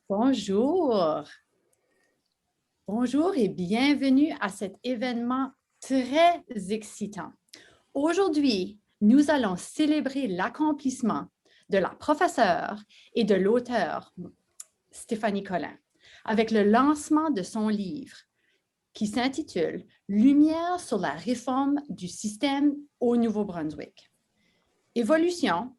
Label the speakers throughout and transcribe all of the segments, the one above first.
Speaker 1: Bonjour. Bonjour et bienvenue à cet événement très excitant. Aujourd'hui, nous allons célébrer l'accomplissement de la professeure et de l'auteur Stéphanie Collin avec le lancement de son livre qui s'intitule Lumière sur la réforme du système au Nouveau-Brunswick. Évolution,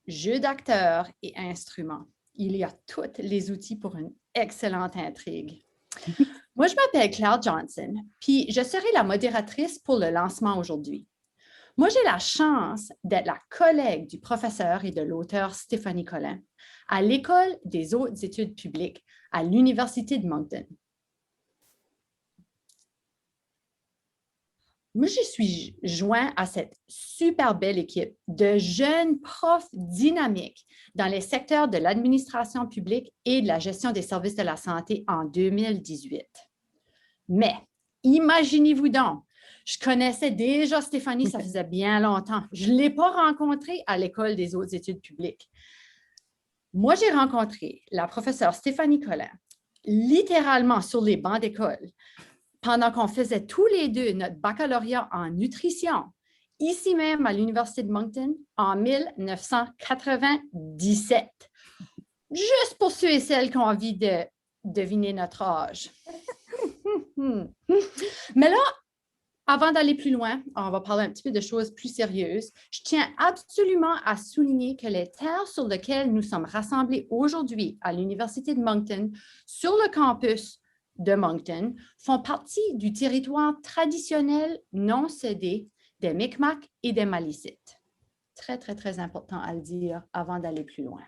Speaker 1: jeu d'acteurs et instruments. Il y a tous les outils pour une excellente intrigue. Moi, je m'appelle Claire Johnson, puis je serai la modératrice pour le lancement aujourd'hui. Moi, j'ai la chance d'être la collègue du professeur et de l'auteur Stéphanie Collin à l'École des hautes études publiques à l'Université de Moncton. Moi, je suis joint à cette super belle équipe de jeunes profs dynamiques dans les secteurs de l'administration publique et de la gestion des services de la santé en 2018. Mais imaginez-vous donc, je connaissais déjà Stéphanie, ça faisait bien longtemps. Je ne l'ai pas rencontrée à l'École des hautes études publiques. Moi, j'ai rencontré la professeure Stéphanie Collin littéralement sur les bancs d'école pendant qu'on faisait tous les deux notre baccalauréat en nutrition, ici même à l'Université de Moncton, en 1997. Juste pour ceux et celles qui ont envie de deviner notre âge. Mais là, avant d'aller plus loin, on va parler un petit peu de choses plus sérieuses. Je tiens absolument à souligner que les terres sur lesquelles nous sommes rassemblés aujourd'hui à l'Université de Moncton, sur le campus de Moncton, font partie du territoire traditionnel non cédé des Micmacs et des Malicites. Très, très, très important à le dire avant d'aller plus loin.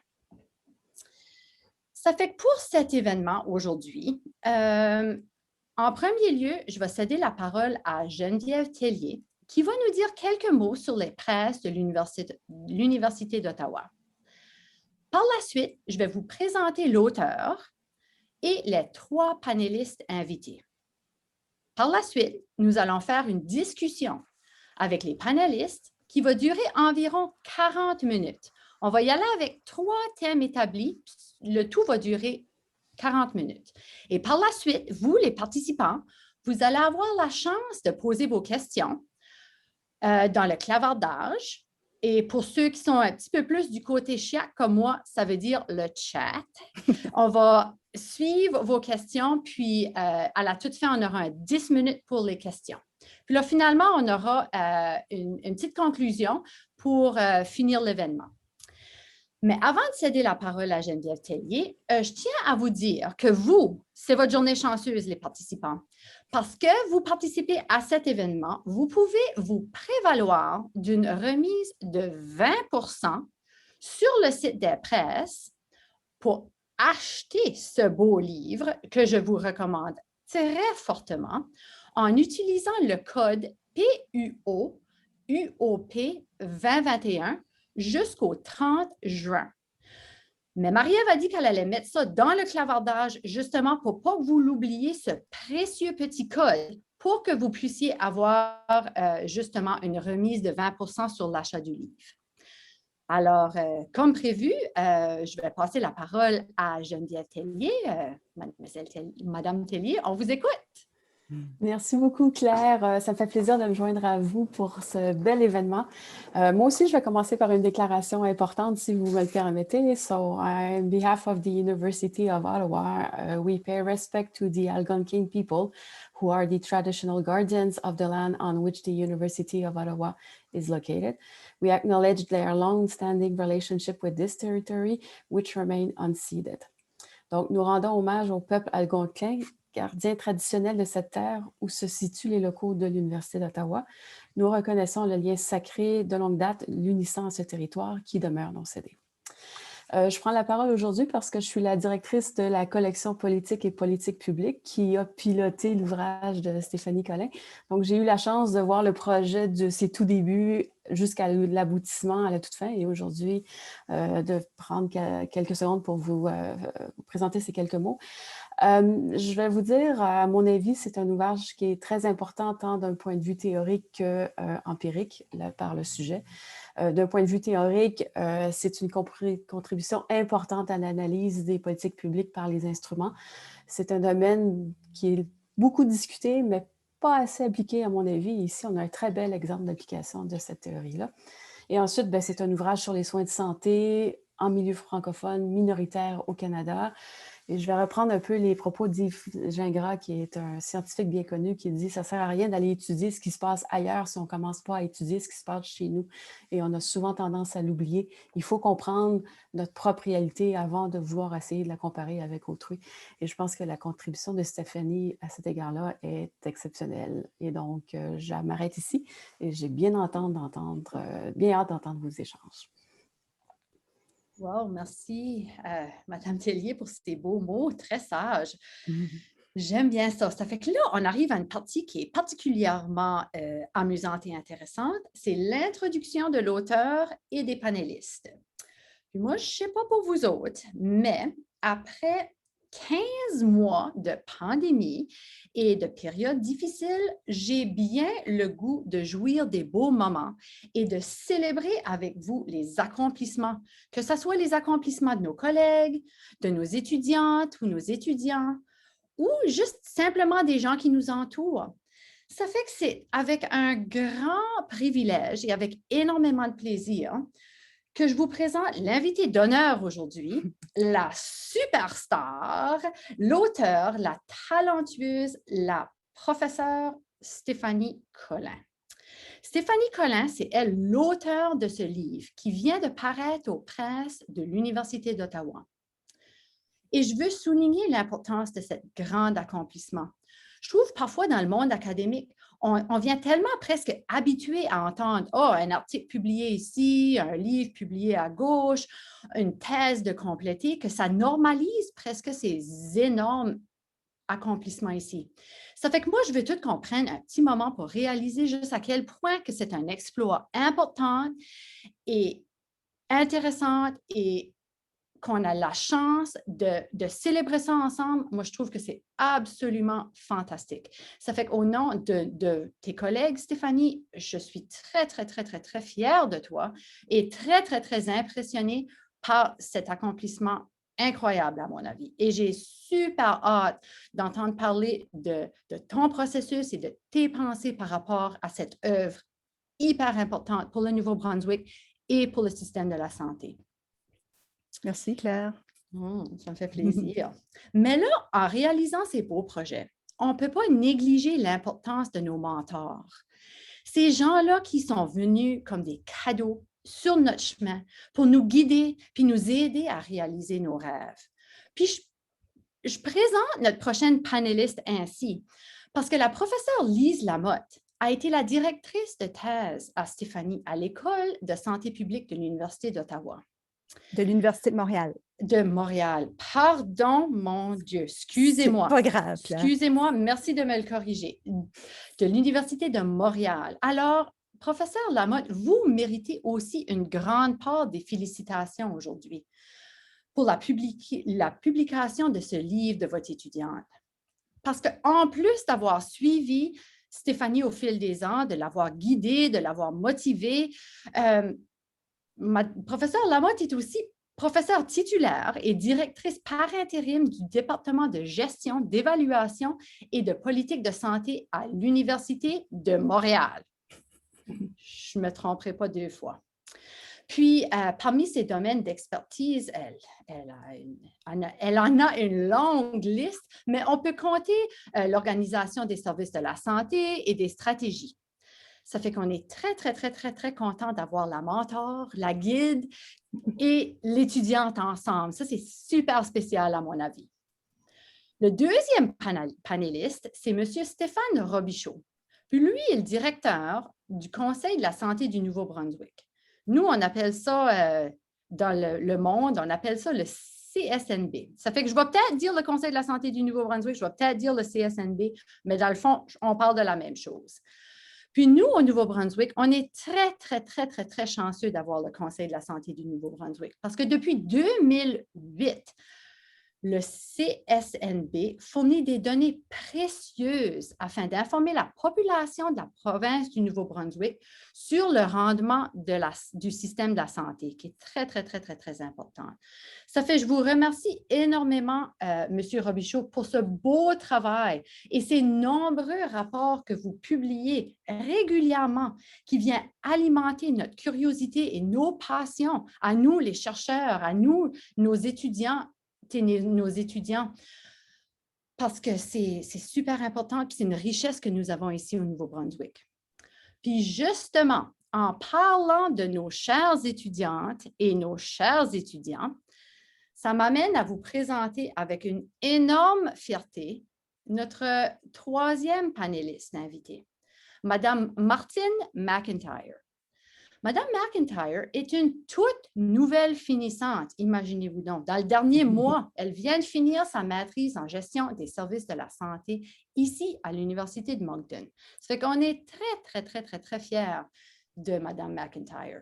Speaker 1: Ça fait que pour cet événement aujourd'hui, en premier lieu, je vais céder la parole à Geneviève Tellier, qui va nous dire quelques mots sur les presses de l'Université d'Ottawa. Par la suite, je vais vous présenter l'auteur et les 3 panélistes invités. Par la suite, nous allons faire une discussion avec les panélistes qui va durer environ 40 minutes. On va y aller avec 3 thèmes établis. Le tout va durer 40 minutes. Et par la suite, vous, les participants, vous allez avoir la chance de poser vos questions dans le clavardage. Et pour ceux qui sont un petit peu plus du côté chiac comme moi, ça veut dire le chat. On va suivre vos questions, puis à la toute fin, on aura 10 minutes pour les questions. Puis là, finalement, on aura une petite conclusion pour finir l'événement. Mais avant de céder la parole à Geneviève Tellier, je tiens à vous dire que vous, c'est votre journée chanceuse, les participants. Parce que vous participez à cet événement, vous pouvez vous prévaloir d'une remise de 20 sur le site des presses pour acheter ce beau livre que je vous recommande très fortement en utilisant le code PUO UOP 2021 jusqu'au 30 juin. Mais Marie-Ève a dit qu'elle allait mettre ça dans le clavardage justement pour ne pas que vous l'oubliez, ce précieux petit code pour que vous puissiez avoir justement une remise de 20 sur l'achat du livre. Alors, comme prévu, je vais passer la parole à Geneviève Tellier. Madame Tellier, on vous écoute.
Speaker 2: Merci beaucoup, Claire. Ça me fait plaisir de me joindre à vous pour ce bel événement. Moi aussi, je vais commencer par une déclaration importante, si vous me le permettez. So, on behalf of the University of Ottawa, we pay respect to the Algonquin people, who are the traditional guardians of the land on which the University of Ottawa is located. We acknowledge their long-standing relationship with this territory, which remain unceded. Donc, nous rendons hommage au peuple algonquin, gardien traditionnel de cette terre où se situent les locaux de l'Université d'Ottawa. Nous reconnaissons le lien sacré de longue date l'unissant à ce territoire qui demeure non cédé. Je prends la parole aujourd'hui parce que je suis la directrice de la collection politique et politique publique qui a piloté l'ouvrage de Stéphanie Collin. Donc, j'ai eu la chance de voir le projet de ses tout débuts jusqu'à l'aboutissement, à la toute fin, et aujourd'hui, de prendre quelques secondes pour vous présenter ces quelques mots. Je vais vous dire, à mon avis, c'est un ouvrage qui est très important tant d'un point de vue théorique qu'empirique par le sujet. D'un point de vue théorique, c'est une contribution importante à l'analyse des politiques publiques par les instruments. C'est un domaine qui est beaucoup discuté, mais pas assez appliqué à mon avis. Ici, on a un très bel exemple d'application de cette théorie-là. Et ensuite, ben, c'est un ouvrage sur les soins de santé en milieu francophone minoritaire au Canada. Et je vais reprendre un peu les propos d'Yves Gingras, qui est un scientifique bien connu, qui dit « ça ne sert à rien d'aller étudier ce qui se passe ailleurs si on ne commence pas à étudier ce qui se passe chez nous ». Et on a souvent tendance à l'oublier. Il faut comprendre notre propre réalité avant de vouloir essayer de la comparer avec autrui. Et je pense que la contribution de Stéphanie à cet égard-là est exceptionnelle. Et donc, je m'arrête ici et j'ai bien hâte d'entendre vos échanges.
Speaker 1: Wow, merci, Madame Tellier, pour ces beaux mots, très sages. J'aime bien ça. Ça fait que là, on arrive à une partie qui est particulièrement amusante et intéressante. C'est l'introduction de l'auteur et des panélistes. Puis moi, je ne sais pas pour vous autres, mais après 15 mois de pandémie et de périodes difficiles, j'ai bien le goût de jouir des beaux moments et de célébrer avec vous les accomplissements, que ce soit les accomplissements de nos collègues, de nos étudiantes ou nos étudiants, ou juste simplement des gens qui nous entourent. Ça fait que c'est avec un grand privilège et avec énormément de plaisir que je vous présente l'invité d'honneur aujourd'hui, la superstar, l'auteure, la talentueuse, la professeure Stéphanie Collin. Stéphanie Collin, c'est elle l'auteure de ce livre qui vient de paraître aux presses de l'Université d'Ottawa. Et je veux souligner l'importance de ce grand accomplissement. Je trouve parfois dans le monde académique, on vient tellement presque habitué à entendre « Oh, un article publié ici, un livre publié à gauche, une thèse de compléter », que ça normalise presque ces énormes accomplissements ici. Ça fait que moi, je veux tout qu'on prenne un petit moment pour réaliser juste à quel point que c'est un exploit important et intéressant et qu'on a la chance de célébrer ça ensemble. Moi, je trouve que c'est absolument fantastique. Ça fait qu'au nom de tes collègues, Stéphanie, je suis très, très, très, très, très fière de toi et très, très, très impressionnée par cet accomplissement incroyable, à mon avis. Et j'ai super hâte d'entendre parler de ton processus et de tes pensées par rapport à cette œuvre hyper importante pour le Nouveau-Brunswick et pour le système de la santé.
Speaker 3: Merci, Claire.
Speaker 1: Ça me fait plaisir. Mais là, en réalisant ces beaux projets, on ne peut pas négliger l'importance de nos mentors. Ces gens-là qui sont venus comme des cadeaux sur notre chemin pour nous guider puis nous aider à réaliser nos rêves. Puis, je présente notre prochaine panéliste ainsi parce que la professeure Lise Lamotte a été la directrice de thèse à Stéphanie à l'École de santé publique de l'Université d'Ottawa.
Speaker 3: De l'Université de Montréal.
Speaker 1: De Montréal. Pardon, mon Dieu, excusez-moi.
Speaker 3: C'est pas grave.
Speaker 1: Excusez-moi, merci de me le corriger. De l'Université de Montréal. Alors, professeur Lamotte, vous méritez aussi une grande part des félicitations aujourd'hui pour la publication de ce livre de votre étudiante. Parce qu'en plus d'avoir suivi Stéphanie au fil des ans, de l'avoir guidée, de l'avoir motivée, professeure Lamotte est aussi professeure titulaire et directrice par intérim du département de gestion, d'évaluation et de politique de santé à l'Université de Montréal. Je ne me tromperai pas deux fois. Puis, parmi ses domaines d'expertise, elle en a une longue liste, mais on peut compter l'organisation des services de la santé et des stratégies. Ça fait qu'on est très, très, très, très, très content d'avoir la mentor, la guide et l'étudiante ensemble. Ça, c'est super spécial à mon avis. Le deuxième panéliste, c'est M. Stéphane Robichaud. Puis lui est le directeur du Conseil de la santé du Nouveau-Brunswick. Nous, on appelle ça, dans le monde, on appelle ça le CSNB. Ça fait que je vais peut-être dire le Conseil de la santé du Nouveau-Brunswick, je vais peut-être dire le CSNB, mais dans le fond, on parle de la même chose. Puis nous, au Nouveau-Brunswick, on est très, très, très, très, très chanceux d'avoir le Conseil de la santé du Nouveau-Brunswick parce que depuis 2008, Le CSNB fournit des données précieuses afin d'informer la population de la province du Nouveau-Brunswick sur le rendement du système de la santé, qui est très, très, très, très, très important. Ça fait, je vous remercie énormément, M. Robichaud, pour ce beau travail et ces nombreux rapports que vous publiez régulièrement qui viennent alimenter notre curiosité et nos passions, à nous, les chercheurs, à nous, nos étudiants, parce que c'est super important, puis c'est une richesse que nous avons ici au Nouveau-Brunswick. Puis justement, en parlant de nos chères étudiantes et nos chers étudiants, ça m'amène à vous présenter avec une énorme fierté notre troisième panéliste invitée, Madame Martine McIntyre. Madame McIntyre est une toute nouvelle finissante, imaginez-vous donc. Dans le dernier mois, elle vient de finir sa maîtrise en gestion des services de la santé ici à l'Université de Moncton. Ça fait qu'on est très, très, très, très, très fiers de Madame McIntyre.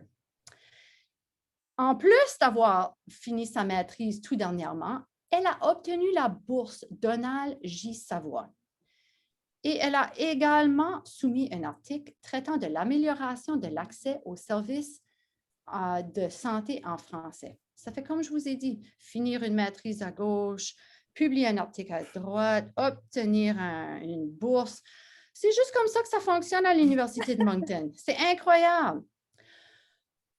Speaker 1: En plus d'avoir fini sa maîtrise tout dernièrement, elle a obtenu la bourse Donald J. Savoie. Et elle a également soumis un article traitant de l'amélioration de l'accès aux services de santé en français. Ça fait comme je vous ai dit, finir une maîtrise à gauche, publier un article à droite, obtenir une bourse. C'est juste comme ça que ça fonctionne à l'Université de Moncton. C'est incroyable.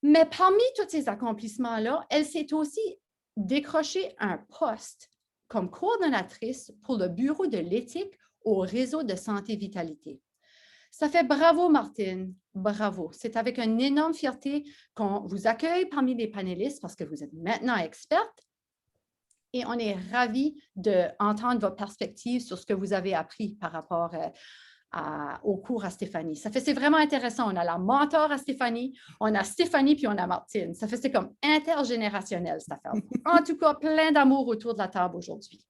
Speaker 1: Mais parmi tous ces accomplissements-là, elle s'est aussi décroché un poste comme coordonnatrice pour le bureau de l'éthique au réseau de santé vitalité. Ça fait bravo, Martine, bravo. C'est avec une énorme fierté qu'on vous accueille parmi les panélistes parce que vous êtes maintenant experte et on est ravis d'entendre votre perspective sur ce que vous avez appris par rapport au cours à Stéphanie. Ça fait, c'est vraiment intéressant. On a la mentor à Stéphanie, on a Stéphanie puis on a Martine. Ça fait, c'est comme intergénérationnel cette affaire. En tout cas, plein d'amour autour de la table aujourd'hui.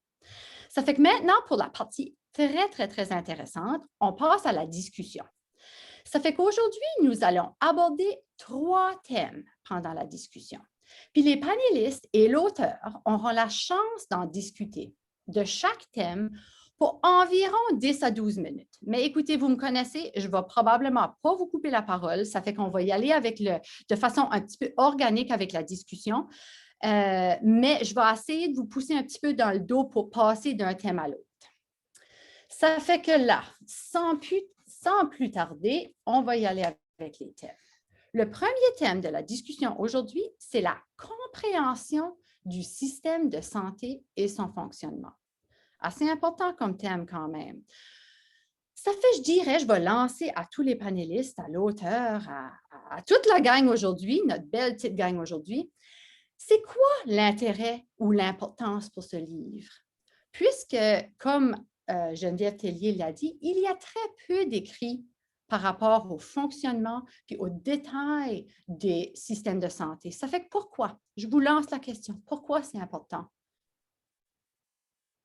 Speaker 1: Ça fait que maintenant, pour la partie très, très, très intéressante, on passe à la discussion. Ça fait qu'aujourd'hui, nous allons aborder 3 thèmes pendant la discussion. Puis les panélistes et l'auteur auront la chance d'en discuter de chaque thème pour environ 10 à 12 minutes. Mais écoutez, vous me connaissez, je ne vais probablement pas vous couper la parole. Ça fait qu'on va y aller de façon un petit peu organique avec la discussion. Mais je vais essayer de vous pousser un petit peu dans le dos pour passer d'un thème à l'autre. Ça fait que là, sans plus tarder, on va y aller avec les thèmes. Le premier thème de la discussion aujourd'hui, c'est la compréhension du système de santé et son fonctionnement. Assez important comme thème quand même. Ça fait, je dirais, je vais lancer à tous les panélistes, à l'auteur, à toute la gang aujourd'hui, notre belle petite gang aujourd'hui. C'est quoi l'intérêt ou l'importance pour ce livre? Puisque, comme Geneviève Tellier l'a dit, il y a très peu d'écrits par rapport au fonctionnement et aux détails des systèmes de santé. Ça fait que pourquoi? Je vous lance la question. Pourquoi c'est important?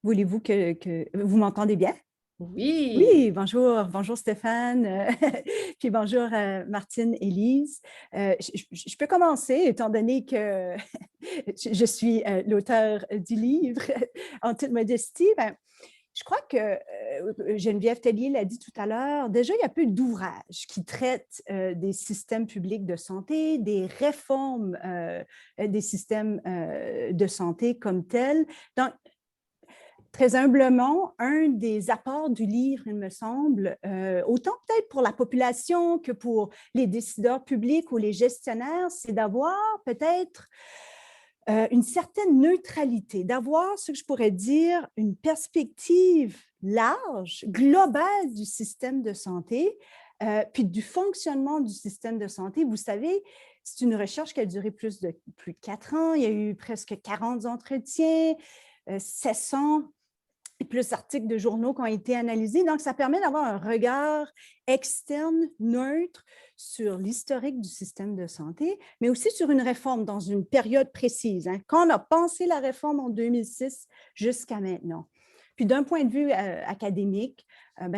Speaker 3: Voulez-vous que vous m'entendez bien?
Speaker 1: Oui.
Speaker 3: Oui, bonjour Stéphane, puis bonjour Martine, Élise. Je peux commencer, étant donné que je suis l'auteur du livre, en toute modestie. Je crois que Geneviève Tellier l'a dit tout à l'heure, déjà, il y a peu d'ouvrages qui traitent des systèmes publics de santé, des réformes des systèmes de santé comme tels. Donc, très humblement, un des apports du livre, il me semble, autant peut-être pour la population que pour les décideurs publics ou les gestionnaires, c'est d'avoir peut-être une certaine neutralité, d'avoir ce que je pourrais dire une perspective large, globale du système de santé, puis du fonctionnement du système de santé. Vous savez, c'est une recherche qui a duré plus de 4 ans. Il y a eu presque 40 entretiens, 700 et plus d'articles de journaux qui ont été analysés. Donc, ça permet d'avoir un regard externe, neutre, sur l'historique du système de santé, mais aussi sur une réforme dans une période précise. Quand on a pensé la réforme en 2006 jusqu'à maintenant. Puis, d'un point de vue académique, il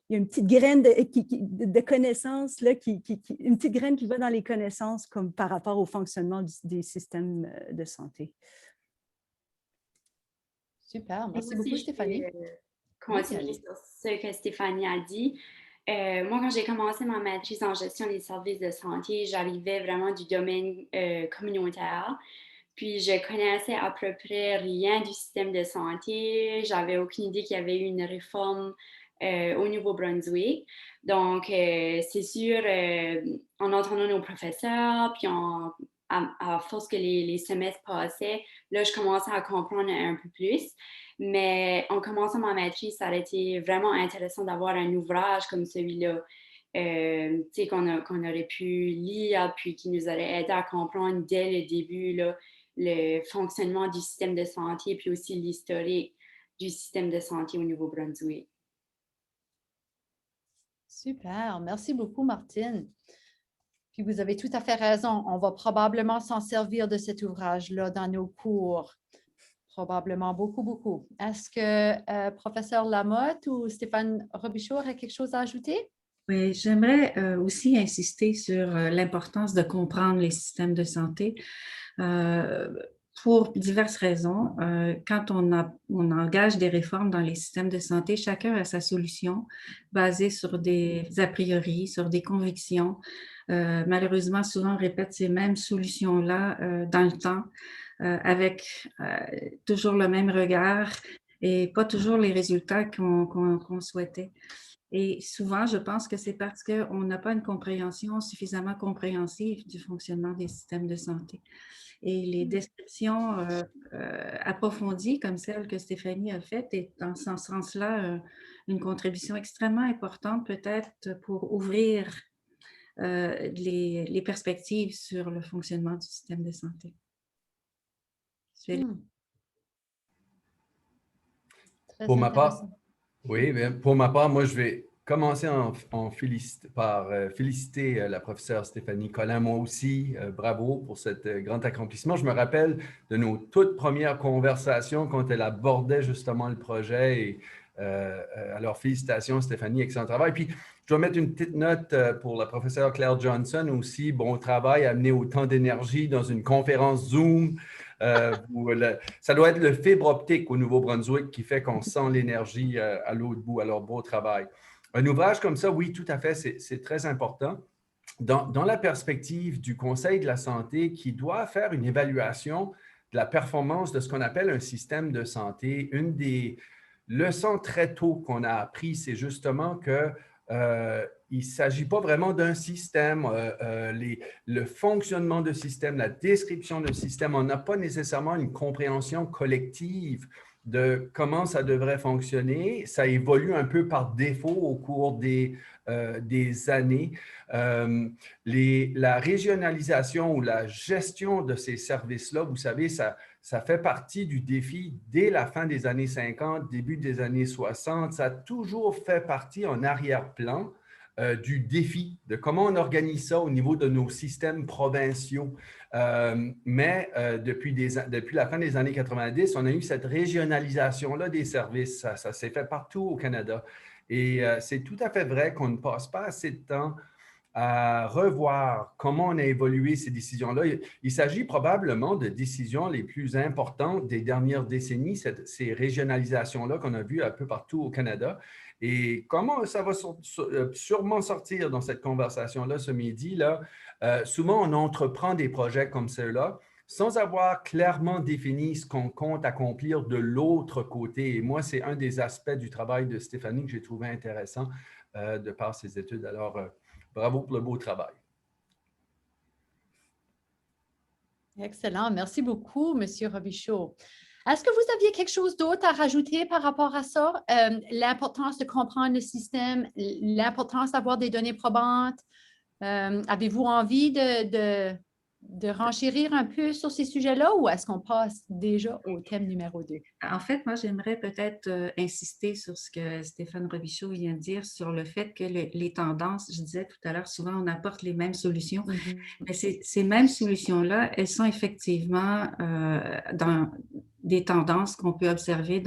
Speaker 3: y a une petite graine de connaissances, là, une petite graine qui va dans les connaissances comme par rapport au fonctionnement des systèmes de santé.
Speaker 1: Super.
Speaker 4: Et
Speaker 1: Merci
Speaker 4: moi,
Speaker 1: beaucoup,
Speaker 4: si je
Speaker 1: Stéphanie.
Speaker 4: peux
Speaker 1: Oui,
Speaker 4: continuer
Speaker 1: allez.
Speaker 4: sur ce que Stéphanie a dit. Moi, quand j'ai commencé ma maîtrise en gestion des services de santé, j'arrivais vraiment du domaine communautaire. Puis, je connaissais à peu près rien du système de santé. J'avais aucune idée qu'il y avait eu une réforme au Nouveau-Brunswick. Donc, c'est sûr, en entendant nos professeurs, puis à force que les semestres passaient, là, je commençais à comprendre un peu plus. Mais en commençant ma maîtrise, ça aurait été vraiment intéressant d'avoir un ouvrage comme celui-là, qu'on aurait pu lire, puis qui nous aurait aidé à comprendre dès le début là, le fonctionnement du système de santé, puis aussi l'historique du système de santé au Nouveau-Brunswick.
Speaker 1: Super. Merci beaucoup, Martine. Puis vous avez tout à fait raison. On va probablement s'en servir de cet ouvrage-là dans nos cours. Probablement beaucoup, beaucoup. Est-ce que professeur Lamotte ou Stéphane Robichaud aurait quelque chose à ajouter?
Speaker 5: Oui, j'aimerais aussi insister sur l'importance de comprendre les systèmes de santé pour diverses raisons. Quand on engage des réformes dans les systèmes de santé, chacun a sa solution basée sur des a priori, sur des convictions. Malheureusement, souvent, on répète ces mêmes solutions-là dans le temps avec toujours le même regard et pas toujours les résultats qu'on souhaitait. Et souvent, je pense que c'est parce qu'on n'a pas une compréhension suffisamment compréhensive du fonctionnement des systèmes de santé. Et les descriptions approfondies comme celle que Stéphanie a faite est dans ce sens-là une contribution extrêmement importante peut-être pour ouvrir les perspectives sur le fonctionnement du système de santé.
Speaker 1: Très
Speaker 6: Pour ma part,
Speaker 1: intéressant.
Speaker 6: oui, mais pour ma part, moi, je vais commencer par féliciter la professeure Stéphanie Collin. Moi aussi, bravo pour cet grand accomplissement. Je me rappelle de nos toutes premières conversations quand elle abordait justement le projet. Et, alors, félicitations Stéphanie, excellent travail. Puis, je dois mettre une petite note pour la professeure Claire Johnson aussi. Bon travail, amener autant d'énergie dans une conférence Zoom. Ça doit être le fibre optique au Nouveau-Brunswick qui fait qu'on sent l'énergie à l'autre bout. Alors, beau travail. Un ouvrage comme ça, oui, tout à fait, c'est très important. Dans la perspective du Conseil de la santé qui doit faire une évaluation de la performance de ce qu'on appelle un système de santé, une des leçons très tôt qu'on a appris, c'est justement que il ne s'agit pas vraiment d'un système. Le fonctionnement de système, la description d'un système, on n'a pas nécessairement une compréhension collective de comment ça devrait fonctionner. Ça évolue un peu par défaut au cours des années. La régionalisation ou la gestion de ces services-là, vous savez, ça fait partie du défi dès la fin des années 50, début des années 60. Ça a toujours fait partie en arrière-plan du défi de comment on organise ça au niveau de nos systèmes provinciaux. Mais depuis la fin des années 90, on a eu cette régionalisation-là des services. Ça s'est fait partout au Canada. Et c'est tout à fait vrai qu'on ne passe pas assez de temps à revoir comment on a évolué ces décisions-là. Il s'agit probablement de décisions les plus importantes des dernières décennies, ces régionalisations-là qu'on a vues un peu partout au Canada. Et comment ça va sûrement sortir dans cette conversation-là ce midi-là? Souvent, on entreprend des projets comme ceux-là sans avoir clairement défini ce qu'on compte accomplir de l'autre côté. Et moi, c'est un des aspects du travail de Stéphanie que j'ai trouvé intéressant de par ses études. Alors, bravo pour le beau travail.
Speaker 1: Excellent. Merci beaucoup, Monsieur Robichaud. Est-ce que vous aviez quelque chose d'autre à rajouter par rapport à ça? L'importance de comprendre le système, l'importance d'avoir des données probantes. Avez-vous envie de renchérir un peu sur ces sujets-là ou est-ce qu'on passe déjà au thème numéro 2?
Speaker 5: En fait, moi, j'aimerais peut-être insister sur ce que Stéphane Robichaud vient de dire sur le fait que les tendances, je disais tout à l'heure, souvent on apporte les mêmes solutions, mais ces mêmes solutions-là, elles sont effectivement dans des tendances qu'on peut observer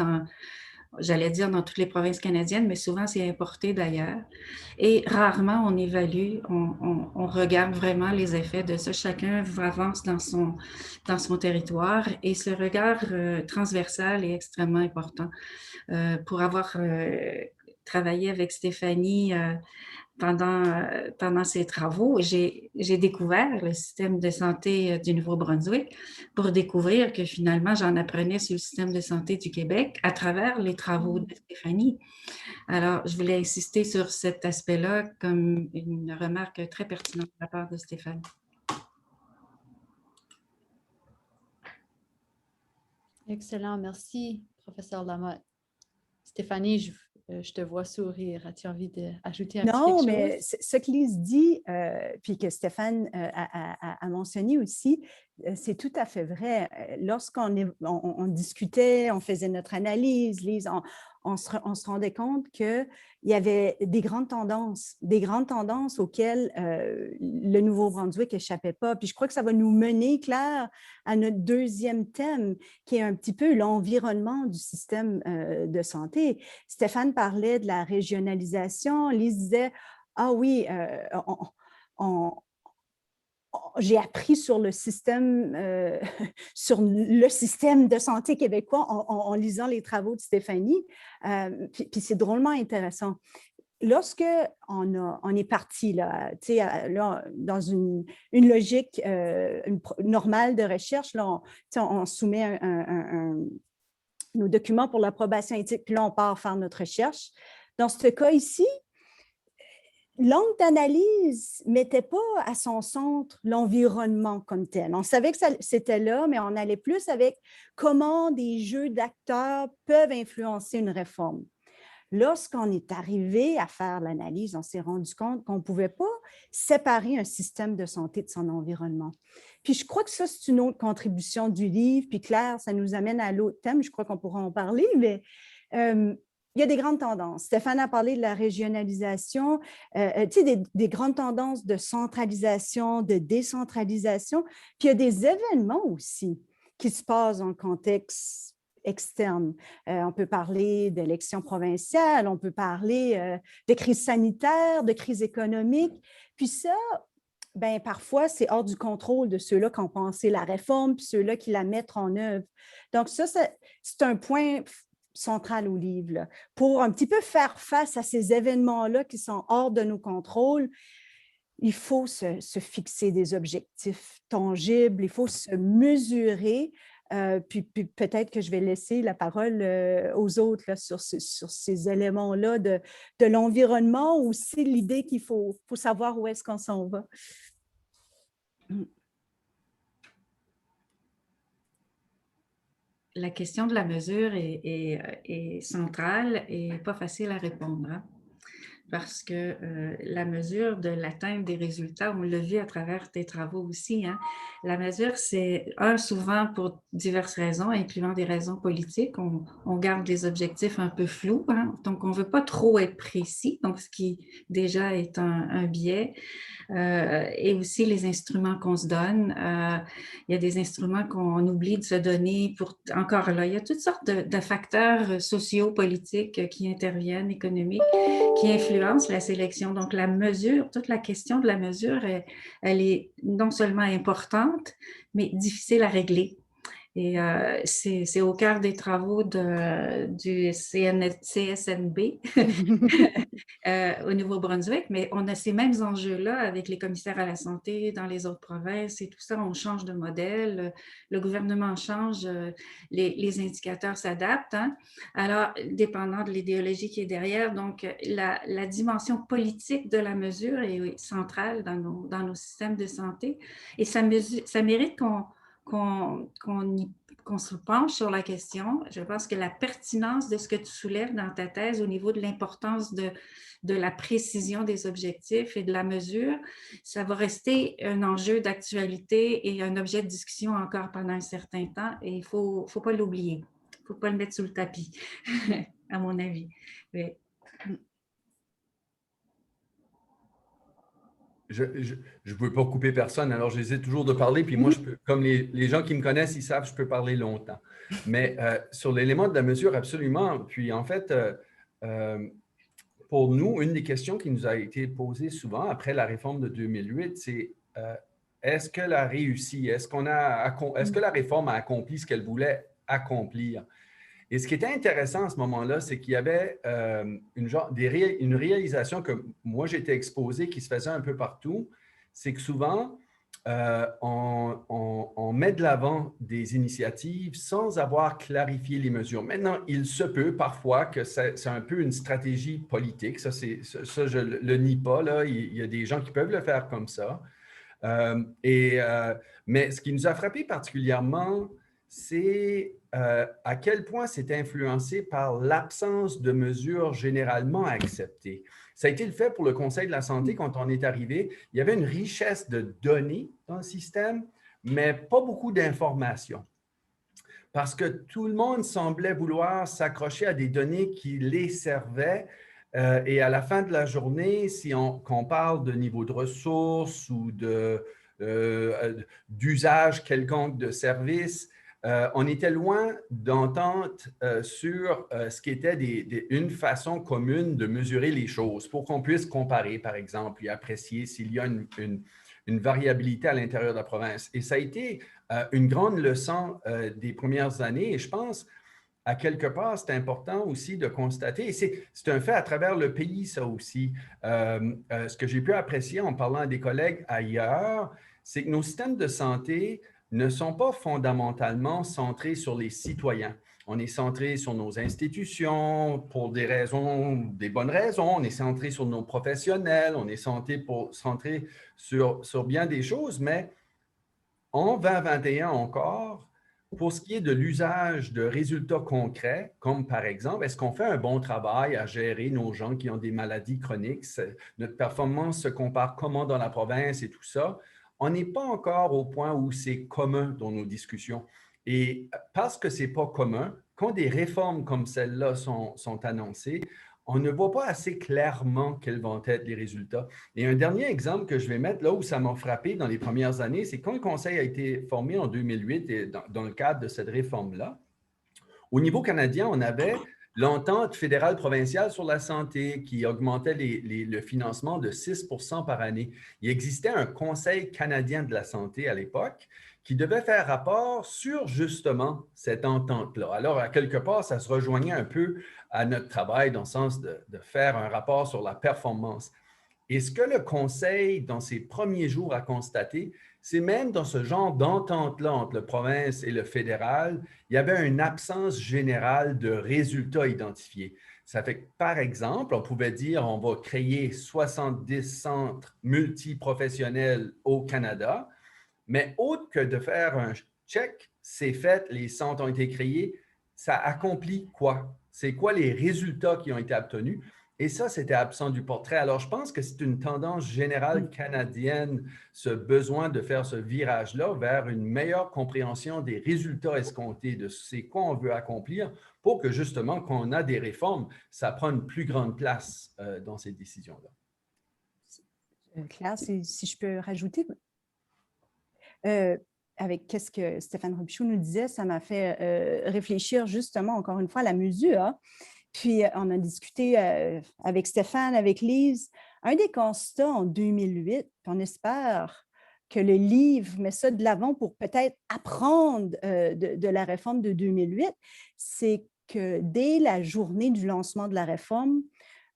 Speaker 5: j'allais dire dans toutes les provinces canadiennes, mais souvent c'est importé d'ailleurs. Et rarement on évalue, on regarde vraiment les effets de ça. Chacun avance dans son territoire et ce regard transversal est extrêmement important. Pour avoir travaillé avec Stéphanie pendant ces travaux, j'ai découvert le système de santé du Nouveau-Brunswick pour découvrir que finalement, j'en apprenais sur le système de santé du Québec à travers les travaux de Stéphanie. Alors, je voulais insister sur cet aspect-là comme une remarque très pertinente de la part de Stéphanie.
Speaker 1: Excellent, merci, professeur Lamotte. Stéphanie, je te vois sourire. As-tu envie d'ajouter un petit quelque chose?
Speaker 3: Non, mais ce que Lise dit, puis que Stéphane a mentionné aussi, c'est tout à fait vrai. Lorsqu'on discutait, on faisait notre analyse, Lise, on se rendait compte qu'il y avait des grandes tendances auxquelles le Nouveau-Brunswick n'échappait pas. Puis je crois que ça va nous mener, Claire, à notre deuxième thème, qui est un petit peu l'environnement du système de santé. Stéphane parlait de la régionalisation. Lise disait, ah oui, j'ai appris sur le système de santé québécois en lisant les travaux de Stéphanie. Puis c'est drôlement intéressant. Lorsque on est parti là, dans une logique normale de recherche, là, on soumet nos documents pour l'approbation éthique, puis là, on part faire notre recherche. Dans ce cas ici, l'angle d'analyse ne mettait pas à son centre l'environnement comme tel. On savait que c'était là, mais on allait plus avec comment des jeux d'acteurs peuvent influencer une réforme. Lorsqu'on est arrivé à faire l'analyse, on s'est rendu compte qu'on ne pouvait pas séparer un système de santé de son environnement. Puis je crois que ça, c'est une autre contribution du livre. Puis Claire, ça nous amène à l'autre thème, je crois qu'on pourra en parler, mais il y a des grandes tendances. Stéphane a parlé de la régionalisation, des grandes tendances de centralisation, de décentralisation. Puis il y a des événements aussi qui se passent dans le contexte externe. On peut parler d'élections provinciales, on peut parler de crise sanitaire, de crise économique. Puis ça, ben, parfois, c'est hors du contrôle de ceux-là qui ont pensé la réforme, puis ceux-là qui la mettent en œuvre. Donc ça, c'est un point central au livre, là. Pour un petit peu faire face à ces événements-là qui sont hors de nos contrôles, il faut se fixer des objectifs tangibles, il faut se mesurer. Puis peut-être que je vais laisser la parole aux autres là, sur ces éléments-là de l'environnement, ou aussi l'idée qu'il faut savoir où est-ce qu'on s'en va.
Speaker 5: La question de la mesure est centrale et pas facile à répondre, hein? Parce que la mesure de l'atteinte des résultats, on l'a vu à travers tes travaux aussi, hein, la mesure, c'est souvent pour diverses raisons, incluant des raisons politiques, on garde des objectifs un peu flous, hein, donc on ne veut pas trop être précis, donc ce qui déjà est un biais. Et aussi les instruments qu'on se donne. Il y a des instruments qu'on oublie de se donner. Encore là, il y a toutes sortes de facteurs sociaux, politiques qui interviennent, économiques, qui influencent la sélection. Donc, la mesure, toute la question de la mesure, elle est non seulement importante, mais difficile à régler. Et c'est au cœur des travaux du CSNB au Nouveau-Brunswick, mais on a ces mêmes enjeux-là avec les commissaires à la santé dans les autres provinces et tout ça. On change de modèle, le gouvernement change, les indicateurs s'adaptent, hein? Alors, dépendant de l'idéologie qui est derrière, donc la dimension politique de la mesure est centrale dans nos systèmes de santé et ça mérite qu'on se penche sur la question. Je pense que la pertinence de ce que tu soulèves dans ta thèse au niveau de l'importance de la précision des objectifs et de la mesure, ça va rester un enjeu d'actualité et un objet de discussion encore pendant un certain temps et il ne faut pas l'oublier. Il ne faut pas le mettre sous le tapis, à mon avis. Oui.
Speaker 6: je ne veux pas couper personne, alors j'essaie toujours de parler. Puis moi, je peux, comme les gens qui me connaissent, ils savent, je peux parler longtemps. Mais sur l'élément de la mesure, absolument. Puis en fait, pour nous, une des questions qui nous a été posée souvent après la réforme de 2008, c'est est-ce qu'elle a réussi? Est-ce que la réforme a accompli ce qu'elle voulait accomplir? Et ce qui était intéressant à ce moment-là, c'est qu'il y avait une réalisation que moi, j'étais exposé, qui se faisait un peu partout. C'est que souvent, on met de l'avant des initiatives sans avoir clarifié les mesures. Maintenant, il se peut parfois que c'est un peu une stratégie politique. Ça, je ne le nie pas, là. Il y a des gens qui peuvent le faire comme ça. Mais ce qui nous a frappé particulièrement, c'est à quel point c'est influencé par l'absence de mesures généralement acceptées. Ça a été le fait pour le Conseil de la santé quand on est arrivé. Il y avait une richesse de données dans le système, mais pas beaucoup d'informations. Parce que tout le monde semblait vouloir s'accrocher à des données qui les servaient. Et à la fin de la journée, si qu'on parle de niveau de ressources ou d'usage quelconque de services, on était loin d'entente sur ce qui était une façon commune de mesurer les choses pour qu'on puisse comparer, par exemple, et apprécier s'il y a une variabilité à l'intérieur de la province. Et ça a été une grande leçon des premières années. Et je pense, à quelque part, c'est important aussi de constater, et c'est un fait à travers le pays, ça aussi. Ce que j'ai pu apprécier en parlant à des collègues ailleurs, c'est que nos systèmes de santé ne sont pas fondamentalement centrés sur les citoyens. On est centré sur nos institutions pour des bonnes raisons. On est centré sur nos professionnels. On est centré sur bien des choses. Mais en 2021 encore, pour ce qui est de l'usage de résultats concrets, comme par exemple, est-ce qu'on fait un bon travail à gérer nos gens qui ont des maladies chroniques? Notre performance se compare comment dans la province et tout ça? On n'est pas encore au point où c'est commun dans nos discussions. Et parce que ce n'est pas commun, quand des réformes comme celle-là sont annoncées, on ne voit pas assez clairement quels vont être les résultats. Et un dernier exemple que je vais mettre là où ça m'a frappé dans les premières années, c'est quand le Conseil a été formé en 2008 et dans le cadre de cette réforme-là, au niveau canadien, on avait l'entente fédérale provinciale sur la santé qui augmentait le financement de 6 % par année. Il existait un Conseil canadien de la santé à l'époque qui devait faire rapport sur justement cette entente-là. Alors, à quelque part, ça se rejoignait un peu à notre travail dans le sens de faire un rapport sur la performance. Et ce que le Conseil, dans ses premiers jours, a constaté, c'est même dans ce genre d'entente-là entre la province et le fédéral, il y avait une absence générale de résultats identifiés. Ça fait que, par exemple, on pouvait dire on va créer 70 centres multiprofessionnels au Canada, mais autre que de faire un check, c'est fait, les centres ont été créés, ça accomplit quoi? C'est quoi les résultats qui ont été obtenus? Et ça, c'était absent du portrait. Alors, je pense que c'est une tendance générale canadienne, ce besoin de faire ce virage-là vers une meilleure compréhension des résultats escomptés, de c'est quoi on veut accomplir pour que justement, quand on a des réformes, ça prend une plus grande place dans ces décisions-là.
Speaker 3: Claire, si je peux rajouter, avec qu'est-ce que Stéphane Robichaud nous disait, ça m'a fait réfléchir justement, encore une fois, à la mesure. Puis, on a discuté avec Stéphane, avec Lise. Un des constats en 2008, on espère que le livre met ça de l'avant pour peut-être apprendre de la réforme de 2008, c'est que dès la journée du lancement de la réforme,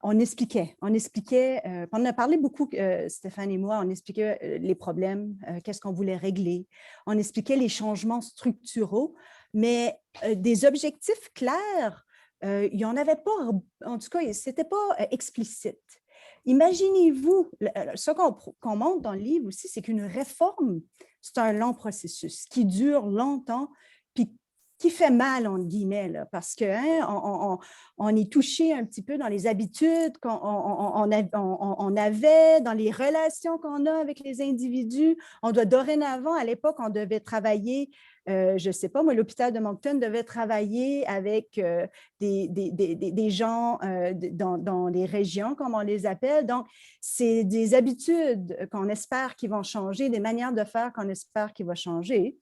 Speaker 3: on expliquait, on a parlé beaucoup, Stéphane et moi, on expliquait les problèmes, qu'est-ce qu'on voulait régler, on expliquait les changements structuraux, mais des objectifs clairs, il n'y en avait pas, en tout cas, ce n'était pas explicite. Imaginez-vous, ce qu'on montre dans le livre aussi, c'est qu'une réforme, c'est un long processus qui dure longtemps, puis qui fait mal, entre guillemets, là, parce qu'on on est touché un petit peu dans les habitudes qu'on avait, dans les relations qu'on a avec les individus. On doit dorénavant, à l'époque, on devait travailler je ne sais pas, moi, l'hôpital de Moncton devait travailler avec des gens dans les régions, comme on les appelle. Donc, c'est des habitudes qu'on espère qui vont changer, des manières de faire qu'on espère qui vont changer.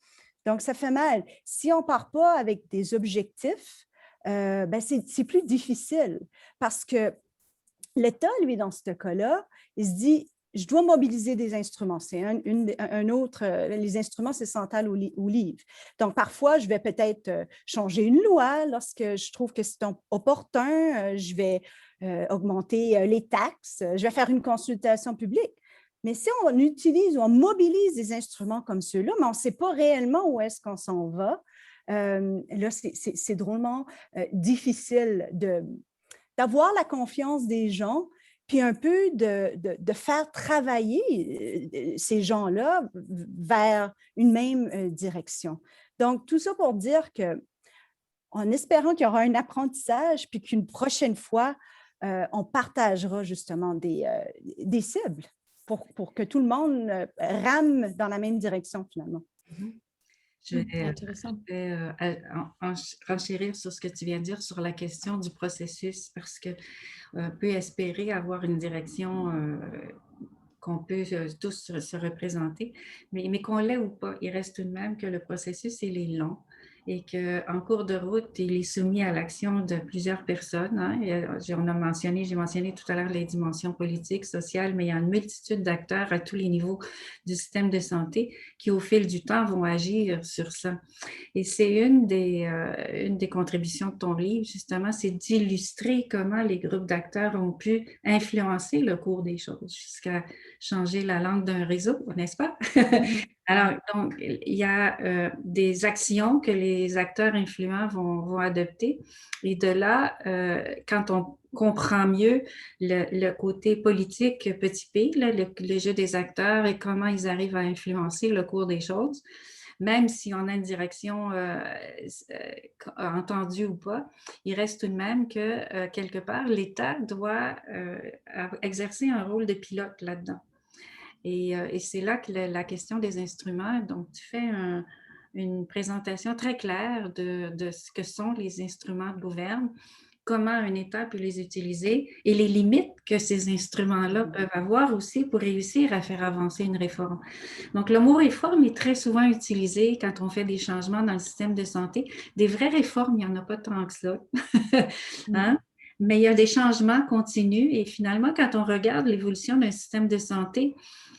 Speaker 3: Donc, ça fait mal. Si on ne part pas avec des objectifs, c'est plus difficile parce que l'État, lui, dans ce cas-là, il se dit, je dois mobiliser des instruments. C'est un autre, les instruments, c'est Santal ou Livre. Donc, parfois, je vais peut-être changer une loi lorsque je trouve que c'est opportun. Je vais augmenter les taxes. Je vais faire une consultation publique. Mais si on utilise ou on mobilise des instruments comme ceux-là, mais on ne sait pas réellement où est-ce qu'on s'en va, là, c'est drôlement difficile d'avoir la confiance des gens, puis un peu de faire travailler ces gens-là vers une même direction. Donc, tout ça pour dire que, en espérant qu'il y aura un apprentissage, puis qu'une prochaine fois, on partagera justement des cibles pour que tout le monde rame dans la même direction, finalement.
Speaker 5: Je vais renchérir sur ce que tu viens de dire sur la question du processus, parce qu'on peut espérer avoir une direction qu'on peut tous se représenter, mais qu'on l'ait ou pas, il reste tout de même que le processus, il est long et qu'en cours de route, il est soumis à l'action de plusieurs personnes. Hein. J'ai mentionné tout à l'heure les dimensions politiques, sociales, mais il y a une multitude d'acteurs à tous les niveaux du système de santé qui, au fil du temps, vont agir sur ça. Et c'est une des contributions de ton livre, justement, c'est d'illustrer comment les groupes d'acteurs ont pu influencer le cours des choses jusqu'à changer la langue d'un réseau, n'est-ce pas? Alors, donc, il y a des actions que les acteurs influents vont adopter. Et de là, quand on comprend mieux le côté politique petit p, là, le jeu des acteurs et comment ils arrivent à influencer le cours des choses, même si on a une direction entendue ou pas, il reste tout de même que, quelque part, l'État doit exercer un rôle de pilote là-dedans. Et c'est là que la question des instruments, donc tu fais une présentation très claire de ce que sont les instruments de gouverne, comment un État peut les utiliser et les limites que ces instruments-là peuvent avoir aussi pour réussir à faire avancer une réforme. Donc, le mot réforme est très souvent utilisé quand on fait des changements dans le système de santé. Des vraies réformes, il n'y en a pas tant que ça. Hein? Mais il y a des changements continus et finalement, quand on regarde l'évolution d'un système de santé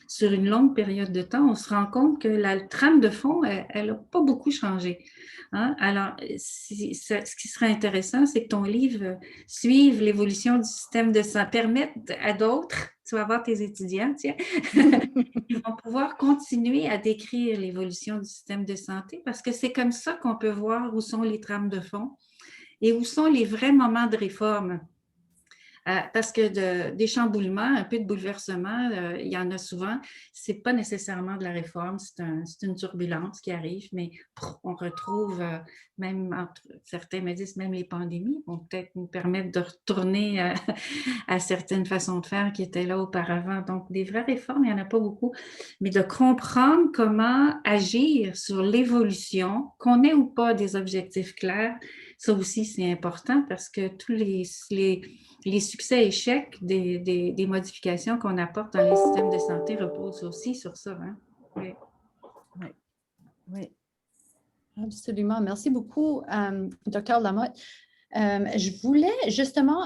Speaker 5: sur une longue période de temps, on se rend compte que la trame de fond, elle n'a pas beaucoup changé. Hein? Alors, ce qui serait intéressant, c'est que ton livre suive l'évolution du système de santé, permette à d'autres, tu vas voir tes étudiants, tiens, ils vont pouvoir continuer à décrire l'évolution du système de santé parce que c'est comme ça qu'on peut voir où sont les trames de fond et où sont les vrais moments de réforme. Parce que des chamboulements, un peu de bouleversement, il y en a souvent. Ce n'est pas nécessairement de la réforme, c'est une turbulence qui arrive, mais on retrouve, même certains me disent, même les pandémies vont peut-être nous permettre de retourner à certaines façons de faire qui étaient là auparavant. Donc, des vraies réformes, il n'y en a pas beaucoup, mais de comprendre comment agir sur l'évolution, qu'on ait ou pas des objectifs clairs, ça aussi, c'est important parce que tous les succès-échecs des modifications qu'on apporte dans les systèmes de santé reposent aussi sur ça. Hein? Oui.
Speaker 3: Oui. Oui.
Speaker 1: Absolument. Merci beaucoup, Dr. Lamotte. Je voulais justement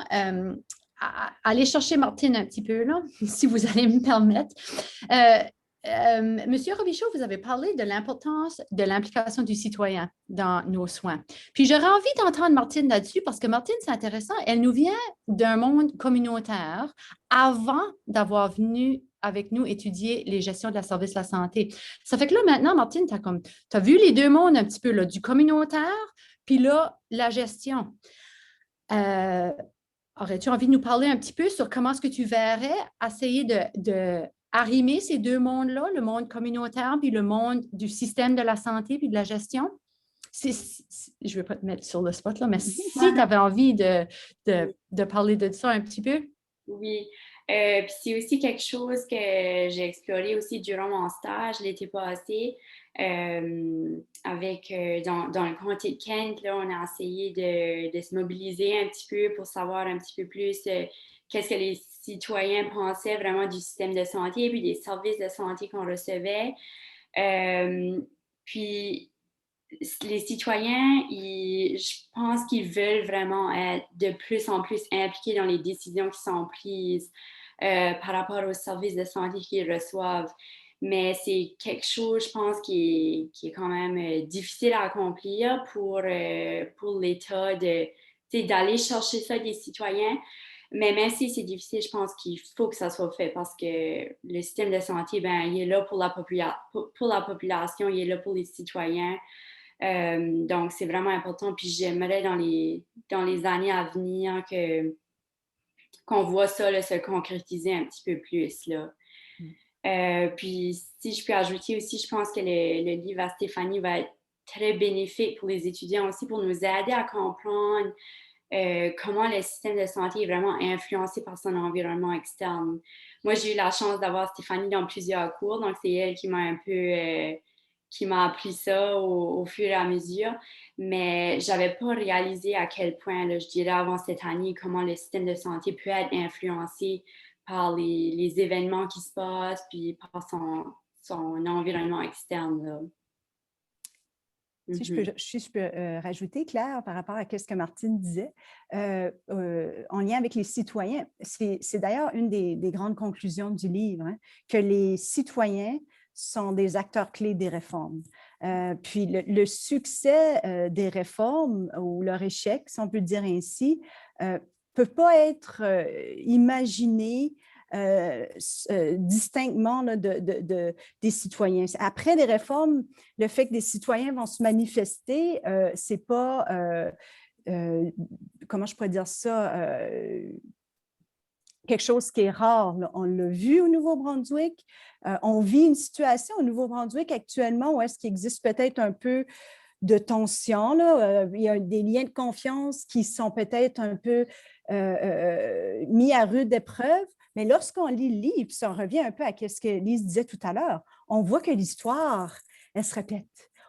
Speaker 1: aller chercher Martine un petit peu, là, si vous allez me permettre. Monsieur Robichaud, vous avez parlé de l'importance de l'implication du citoyen dans nos soins. Puis j'aurais envie d'entendre Martine là-dessus parce que Martine, c'est intéressant. Elle nous vient d'un monde communautaire avant d'avoir venu avec nous étudier les gestions de la service de la santé. Ça fait que là, maintenant, Martine, tu as vu les deux mondes un petit peu, là, du communautaire, puis là, la gestion. Aurais-tu envie de nous parler un petit peu sur comment est-ce que tu verrais essayer de arrimer ces deux mondes-là, le monde communautaire puis le monde du système de la santé puis de la gestion? Je ne vais pas te mettre sur le spot, là, mais si tu avais envie de parler de ça un petit peu.
Speaker 4: Oui. Puis c'est aussi quelque chose que j'ai exploré aussi durant mon stage l'été passé. Avec dans le comté de Kent, là, on a essayé de se mobiliser un petit peu pour savoir un petit peu plus qu'est-ce que les citoyens pensaient vraiment du système de santé puis des services de santé qu'on recevait. Puis les citoyens, je pense qu'ils veulent vraiment être de plus en plus impliqués dans les décisions qui sont prises par rapport aux services de santé qu'ils reçoivent. Mais c'est quelque chose, je pense, qui est quand même difficile à accomplir pour l'État d'aller chercher ça des citoyens. Mais même si c'est difficile, je pense qu'il faut que ça soit fait parce que le système de santé, ben, il est là pour la population, il est là pour les citoyens. Donc, c'est vraiment important. Puis j'aimerais dans les années à venir qu'on voit ça là, se concrétiser un petit peu plus. Là. Puis si je peux ajouter aussi, je pense que le livre à Stéphanie va être très bénéfique pour les étudiants aussi, pour nous aider à comprendre comment le système de santé est vraiment influencé par son environnement externe. Moi, j'ai eu la chance d'avoir Stéphanie dans plusieurs cours, donc c'est elle qui m'a un peu qui m'a appris ça au fur et à mesure, mais j'avais pas réalisé à quel point, là, je dirais avant cette année, comment le système de santé peut être influencé par les événements qui se passent, puis par son environnement externe. Là.
Speaker 3: Si je peux rajouter, Claire, par rapport à ce que Martine disait, en lien avec les citoyens, c'est d'ailleurs une des grandes conclusions du livre, hein, que les citoyens sont des acteurs clés des réformes. Puis le succès des réformes ou leur échec, si on peut le dire ainsi, peut pas être imaginé distinctement là, des citoyens. Après les réformes, le fait que des citoyens vont se manifester, c'est pas, comment je pourrais dire ça, quelque chose qui est rare. Là. On l'a vu au Nouveau-Brunswick. On vit une situation au Nouveau-Brunswick actuellement où est-ce qu'il existe peut-être un peu de tension. Là. Il y a des liens de confiance qui sont peut-être un peu mis à rude épreuve. Mais lorsqu'on lit le livre, puis on revient un peu à ce que Lise disait tout à l'heure, on voit que l'histoire, elle se répète.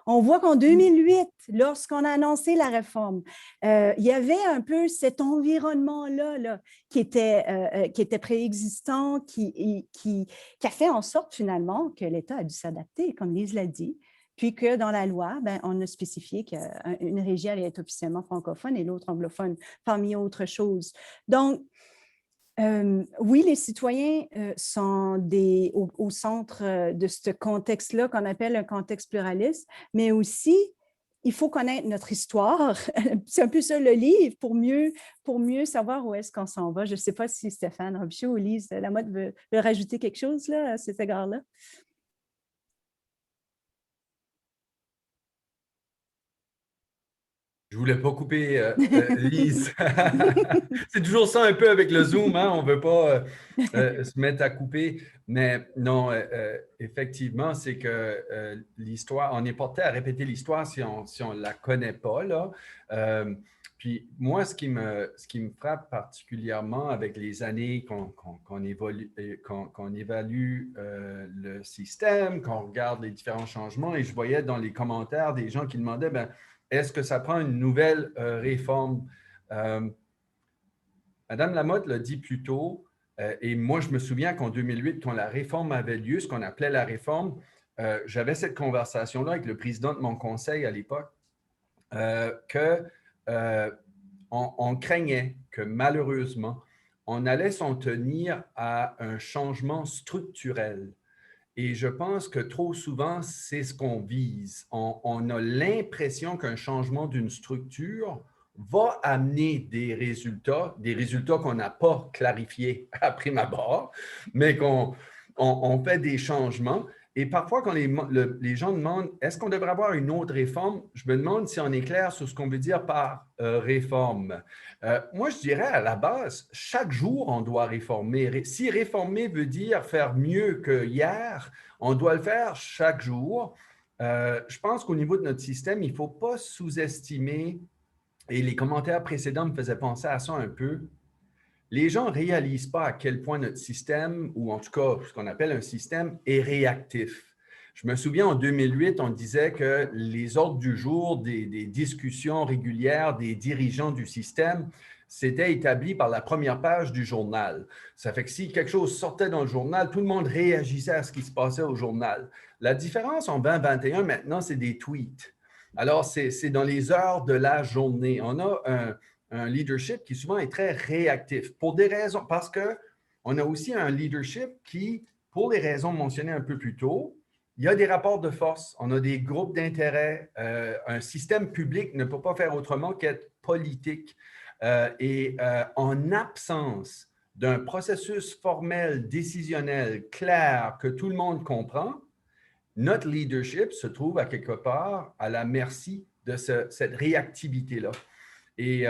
Speaker 3: On voit qu'en 2008, lorsqu'on a annoncé la réforme, il y avait un peu cet environnement-là là, qui était préexistant, qui a fait en sorte finalement que l'État a dû s'adapter, comme Lise l'a dit, puis que dans la loi, ben, on a spécifié qu'une région allait être officiellement francophone et l'autre anglophone, parmi autres choses. Donc, oui, les citoyens sont au centre de ce contexte-là qu'on appelle un contexte pluraliste, mais aussi, il faut connaître notre histoire. C'est un peu ça le livre pour mieux savoir où est-ce qu'on s'en va. Je ne sais pas si Stéphane Robichaud ou Lise Lamotte veut rajouter quelque chose là, à cet égard-là.
Speaker 6: Je voulais pas couper Lise. C'est toujours ça un peu avec le Zoom, hein? On ne veut pas se mettre à couper. Mais non, effectivement, c'est que l'histoire, on est porté à répéter l'histoire si on ne la connaît pas, là. Puis moi, ce qui me frappe particulièrement avec les années qu'on évalue le système, qu'on regarde les différents changements, et je voyais dans les commentaires des gens qui demandaient, ben, est-ce que ça prend une nouvelle réforme? Madame Lamotte l'a dit plus tôt, et moi, je me souviens qu'en 2008, quand la réforme avait lieu, ce qu'on appelait la réforme, j'avais cette conversation-là avec le président de mon conseil à l'époque, qu'on craignait que malheureusement, on allait s'en tenir à un changement structurel. Et je pense que trop souvent, c'est ce qu'on vise. On a l'impression qu'un changement d'une structure va amener des résultats qu'on n'a pas clarifiés à prime abord, mais qu'on fait des changements. Et parfois, quand les gens demandent « est-ce qu'on devrait avoir une autre réforme », je me demande si on est clair sur ce qu'on veut dire par réforme. Moi, je dirais à la base, chaque jour, on doit réformer. Si réformer veut dire faire mieux que hier, on doit le faire chaque jour. Je pense qu'au niveau de notre système, il ne faut pas sous-estimer, et les commentaires précédents me faisaient penser à ça un peu, les gens ne réalisent pas à quel point notre système, ou en tout cas ce qu'on appelle un système, est réactif. Je me souviens, en 2008, on disait que les ordres du jour des discussions régulières des dirigeants du système, c'était établi par la première page du journal. Ça fait que si quelque chose sortait dans le journal, tout le monde réagissait à ce qui se passait au journal. La différence en 2021, maintenant, c'est des tweets. Alors, c'est dans les heures de la journée. On a un leadership qui souvent est très réactif pour des raisons, parce qu'on a aussi un leadership qui, pour les raisons mentionnées un peu plus tôt, il y a des rapports de force, on a des groupes d'intérêt. Un système public ne peut pas faire autrement qu'être politique. En absence d'un processus formel, décisionnel, clair, que tout le monde comprend, notre leadership se trouve à quelque part à la merci de cette réactivité-là. Et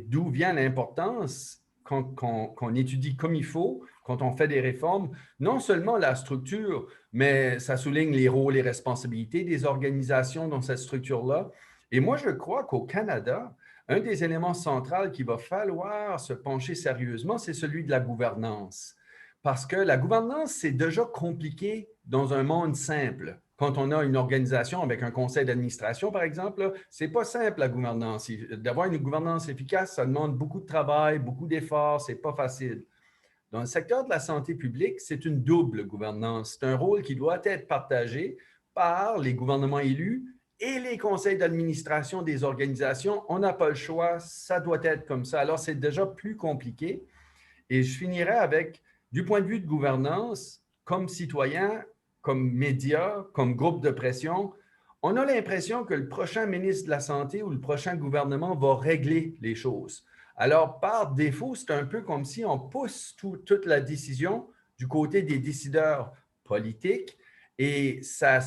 Speaker 6: d'où vient l'importance qu'on étudie comme il faut, quand on fait des réformes, non seulement la structure, mais ça souligne les rôles et responsabilités des organisations dans cette structure-là. Et moi, je crois qu'au Canada, un des éléments centraux qu'il va falloir se pencher sérieusement, c'est celui de la gouvernance. Parce que la gouvernance, c'est déjà compliqué dans un monde simple. Quand on a une organisation avec un conseil d'administration, par exemple, ce n'est pas simple la gouvernance. D'avoir une gouvernance efficace, ça demande beaucoup de travail, beaucoup d'efforts, ce n'est pas facile. Dans le secteur de la santé publique, c'est une double gouvernance. C'est un rôle qui doit être partagé par les gouvernements élus et les conseils d'administration des organisations. On n'a pas le choix, ça doit être comme ça. Alors, c'est déjà plus compliqué. Et je finirai avec, du point de vue de gouvernance, comme citoyen, comme média, comme groupe de pression, on a l'impression que le prochain ministre de la Santé ou le prochain gouvernement va régler les choses. Alors, par défaut, c'est un peu comme si on pousse toute la décision du côté des décideurs politiques et ça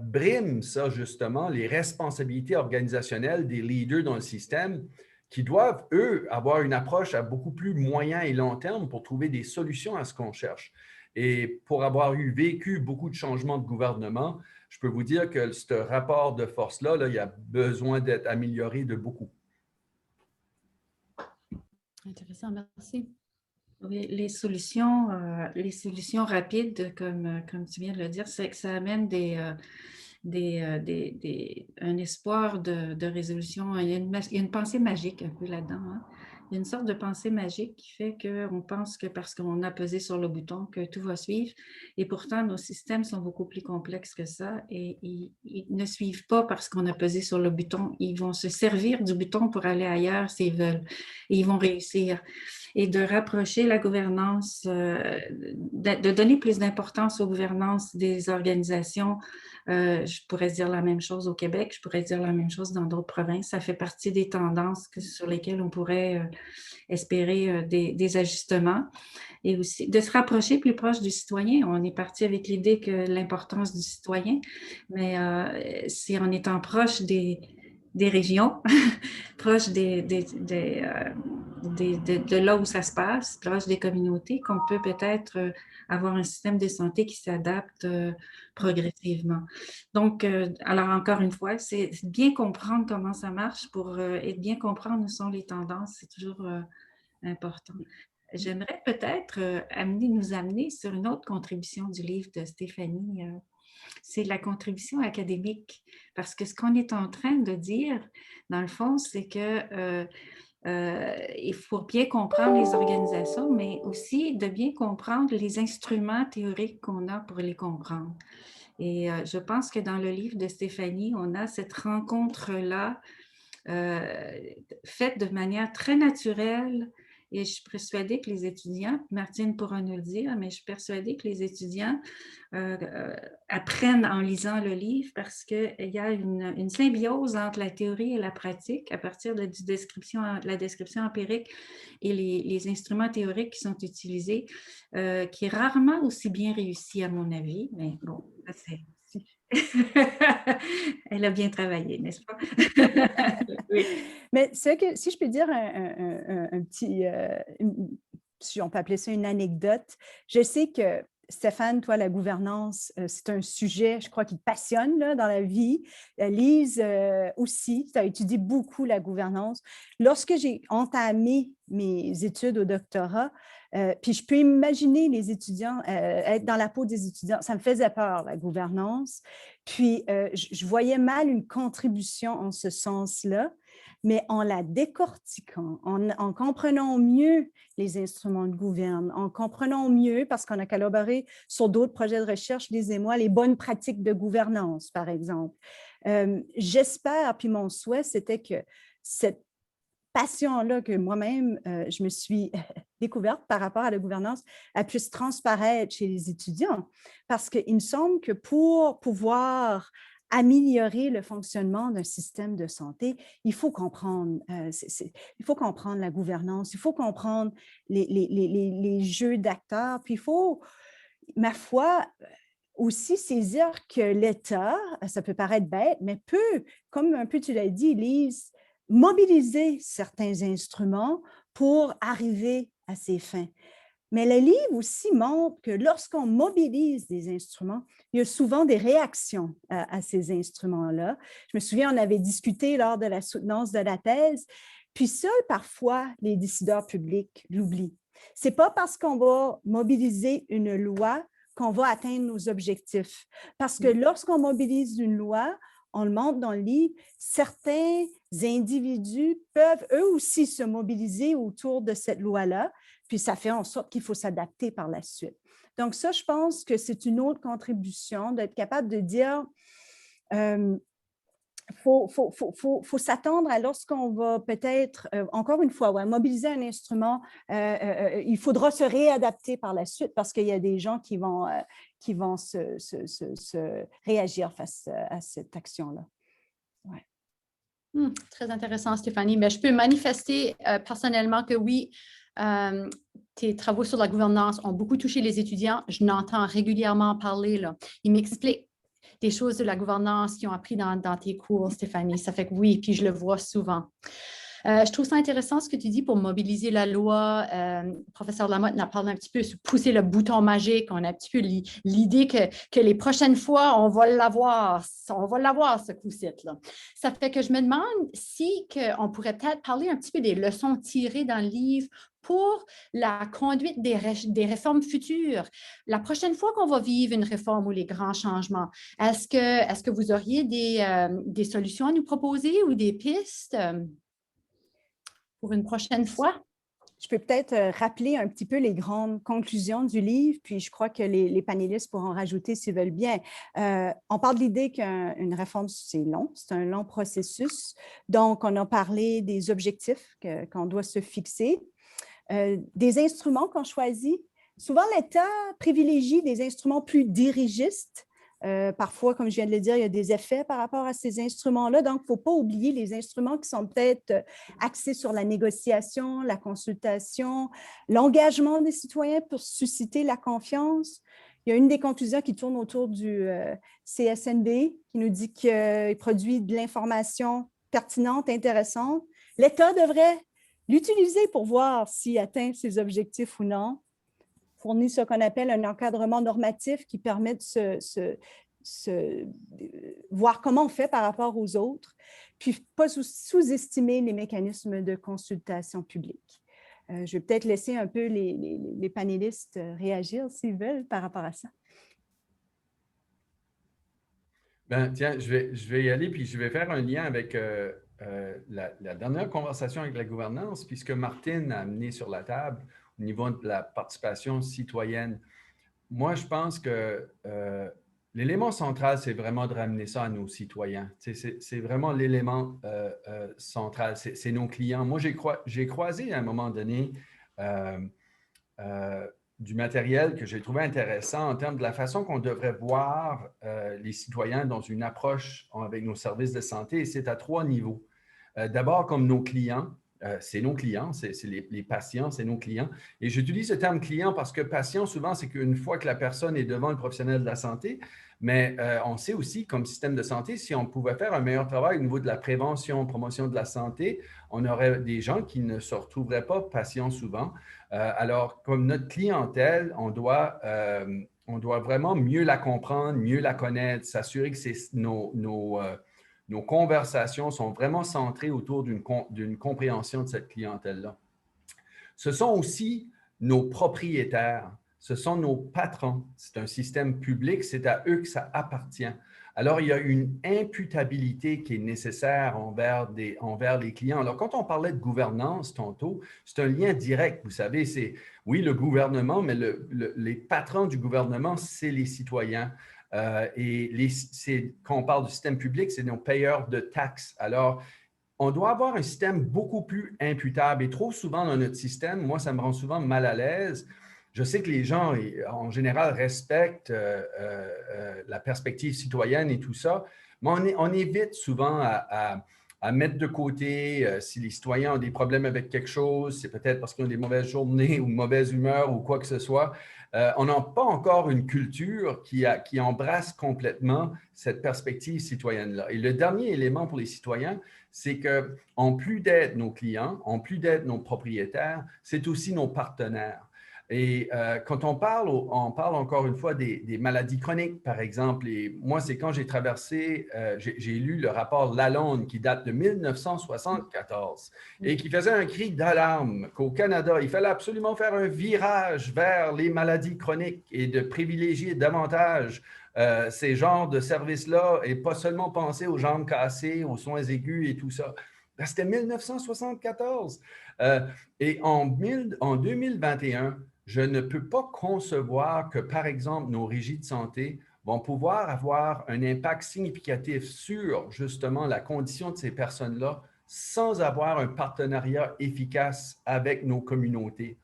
Speaker 6: brime, ça, justement, les responsabilités organisationnelles des leaders dans le système qui doivent, eux, avoir une approche à beaucoup plus moyen et long terme pour trouver des solutions à ce qu'on cherche. Et pour avoir vécu beaucoup de changements de gouvernement, je peux vous dire que ce rapport de force-là, il y a besoin d'être amélioré de beaucoup.
Speaker 1: Intéressant, merci.
Speaker 5: Oui, les solutions rapides, comme tu viens de le dire, c'est que ça amène un espoir de résolution. Il y a une pensée magique un peu là-dedans. Hein? Il y a une sorte de pensée magique qui fait qu'on pense que parce qu'on a pesé sur le bouton, que tout va suivre. Et pourtant, nos systèmes sont beaucoup plus complexes que ça et ils ne suivent pas parce qu'on a pesé sur le bouton. Ils vont se servir du bouton pour aller ailleurs s'ils veulent. Et ils vont réussir. Et de rapprocher la gouvernance, de donner plus d'importance aux gouvernances des organisations. Je pourrais dire la même chose au Québec, je pourrais dire la même chose dans d'autres provinces. Ça fait partie des tendances sur lesquelles on pourrait espérer des ajustements. Et aussi de se rapprocher plus proche du citoyen. On est parti avec l'idée que l'importance du citoyen, mais c'est en étant proche des régions, proche de là où ça se passe, proche des communautés, qu'on peut peut-être avoir un système de santé qui s'adapte progressivement. Donc, alors encore une fois, c'est bien comprendre comment ça marche et bien comprendre où sont les tendances, c'est toujours important. J'aimerais peut-être nous amener sur une autre contribution du livre de Stéphanie. C'est la contribution académique. Parce que ce qu'on est en train de dire, dans le fond, c'est que il faut bien comprendre les organisations, mais aussi de bien comprendre les instruments théoriques qu'on a pour les comprendre. Et je pense que dans le livre de Stéphanie, on a cette rencontre-là faite de manière très naturelle. Et je suis persuadée que les étudiants, Martine pourra nous le dire, mais je suis persuadée que les étudiants apprennent en lisant le livre parce qu'il y a une symbiose entre la théorie et la pratique à partir de la description empirique et les instruments théoriques qui sont utilisés, qui est rarement aussi bien réussi à mon avis, mais bon, c'est... Elle a bien travaillé, n'est-ce pas?
Speaker 3: Oui. Mais si je peux dire un petit, si on peut appeler ça une anecdote, je sais que Stéphane, toi, la gouvernance, c'est un sujet, je crois, qui te passionne là, dans la vie. Lise aussi, tu as étudié beaucoup la gouvernance. Lorsque j'ai entamé mes études au doctorat, puis je peux imaginer les étudiants, être dans la peau des étudiants, ça me faisait peur, la gouvernance. Puis, je voyais mal une contribution en ce sens-là, mais en la décortiquant, en comprenant mieux les instruments de gouverne, en comprenant mieux, parce qu'on a collaboré sur d'autres projets de recherche, Lise et moi, les bonnes pratiques de gouvernance, par exemple. J'espère, puis mon souhait, c'était que cette passion-là que moi-même, je me suis découverte par rapport à la gouvernance, elle puisse transparaître chez les étudiants. Parce qu'il me semble que pour pouvoir améliorer le fonctionnement d'un système de santé, il faut comprendre, il faut comprendre la gouvernance, il faut comprendre les jeux d'acteurs, puis il faut, ma foi, aussi saisir que l'État, ça peut paraître bête, mais peut, comme un peu tu l'as dit, Lise, mobiliser certains instruments pour arriver à ses fins. Mais le livre aussi montre que lorsqu'on mobilise des instruments, il y a souvent des réactions à ces instruments-là. Je me souviens, on avait discuté lors de la soutenance de la thèse, puis seuls parfois les décideurs publics l'oublient. Ce n'est pas parce qu'on va mobiliser une loi qu'on va atteindre nos objectifs. Parce que lorsqu'on mobilise une loi, on le montre dans le livre, certains individus peuvent eux aussi se mobiliser autour de cette loi-là, puis ça fait en sorte qu'il faut s'adapter par la suite. Donc ça, je pense que c'est une autre contribution d'être capable de dire faut s'attendre à lorsqu'on va peut-être, encore une fois, mobiliser un instrument, il faudra se réadapter par la suite parce qu'il y a des gens qui vont se réagir face à cette action-là. Ouais.
Speaker 1: Très intéressant, Stéphanie. Mais je peux manifester personnellement que oui, tes travaux sur la gouvernance ont beaucoup touché les étudiants. Je n'entends régulièrement parler. Là. Ils m'expliquent des choses de la gouvernance qu'ils ont appris dans tes cours, Stéphanie. Ça fait que oui, puis je le vois souvent. Je trouve ça intéressant ce que tu dis pour mobiliser la loi. Professeur Lamotte en a parlé un petit peu sur pousser le bouton magique. On a un petit peu l'idée que les prochaines fois, on va l'avoir ce coup-ci. Ça fait que je me demande si on pourrait peut-être parler un petit peu des leçons tirées dans le livre pour la conduite des réformes futures. La prochaine fois qu'on va vivre une réforme ou les grands changements, est-ce que vous auriez des solutions à nous proposer ou des pistes pour une prochaine fois?
Speaker 3: Je peux peut-être rappeler un petit peu les grandes conclusions du livre, puis je crois que les panélistes pourront rajouter s'ils veulent bien. On parle de l'idée qu'une réforme, c'est long, c'est un long processus. Donc, on a parlé des objectifs qu'on doit se fixer, des instruments qu'on choisit. Souvent, l'État privilégie des instruments plus dirigistes. Parfois, comme je viens de le dire, il y a des effets par rapport à ces instruments-là. Donc, il ne faut pas oublier les instruments qui sont peut-être axés sur la négociation, la consultation, l'engagement des citoyens pour susciter la confiance. Il y a une des conclusions qui tourne autour du CSNB qui nous dit qu'il produit de l'information pertinente, intéressante. L'État devrait l'utiliser pour voir s'il atteint ses objectifs ou non. Fournit ce qu'on appelle un encadrement normatif qui permet de voir comment on fait par rapport aux autres, puis pas sous-estimer les mécanismes de consultation publique. Je vais peut-être laisser un peu les panélistes réagir s'ils veulent par rapport à ça.
Speaker 6: Ben, tiens, je vais y aller, puis je vais faire un lien avec la dernière conversation avec la gouvernance, puisque Martine a amené sur la table au niveau de la participation citoyenne. Moi, je pense que l'élément central, c'est vraiment de ramener ça à nos citoyens. C'est vraiment l'élément central, c'est nos clients. Moi, j'ai croisé à un moment donné du matériel que j'ai trouvé intéressant en termes de la façon qu'on devrait voir les citoyens dans une approche avec nos services de santé, et c'est à 3 niveaux. D'abord, comme nos clients. C'est nos clients, c'est les patients, c'est nos clients. Et j'utilise le terme client parce que patient, souvent, c'est qu'une fois que la personne est devant le professionnel de la santé, mais on sait aussi, comme système de santé, si on pouvait faire un meilleur travail au niveau de la prévention, promotion de la santé, on aurait des gens qui ne se retrouveraient pas patients souvent. Alors, comme notre clientèle, on doit on doit vraiment mieux la comprendre, mieux la connaître, s'assurer que nos conversations sont vraiment centrées autour d'une compréhension de cette clientèle-là. Ce sont aussi nos propriétaires, ce sont nos patrons. C'est un système public, c'est à eux que ça appartient. Alors, il y a une imputabilité qui est nécessaire envers les clients. Alors, quand on parlait de gouvernance tantôt, c'est un lien direct. Vous savez, c'est, oui, le gouvernement, mais les patrons du gouvernement, c'est les citoyens. Quand on parle du système public, c'est nos payeurs de taxes. Alors, on doit avoir un système beaucoup plus imputable. Et trop souvent dans notre système, moi, ça me rend souvent mal à l'aise. Je sais que les gens, en général, respectent la perspective citoyenne et tout ça, mais on évite souvent à mettre de côté si les citoyens ont des problèmes avec quelque chose, c'est peut-être parce qu'ils ont des mauvaises journées ou mauvaise humeur ou quoi que ce soit. On n'a pas encore une culture qui embrasse complètement cette perspective citoyenne-là. Et le dernier élément pour les citoyens, c'est qu'en plus d'être nos clients, en plus d'être nos propriétaires, c'est aussi nos partenaires. Et quand on parle encore une fois des maladies chroniques, par exemple, et moi, c'est quand j'ai traversé, j'ai lu le rapport Lalonde qui date de 1974 et qui faisait un cri d'alarme qu'au Canada, il fallait absolument faire un virage vers les maladies chroniques et de privilégier davantage ces genres de services-là et pas seulement penser aux jambes cassées, aux soins aigus et tout ça. C'était 1974. Et en 2021, je ne peux pas concevoir que, par exemple, nos régies de santé vont pouvoir avoir un impact significatif sur, justement, la condition de ces personnes-là sans avoir un partenariat efficace avec nos communautés,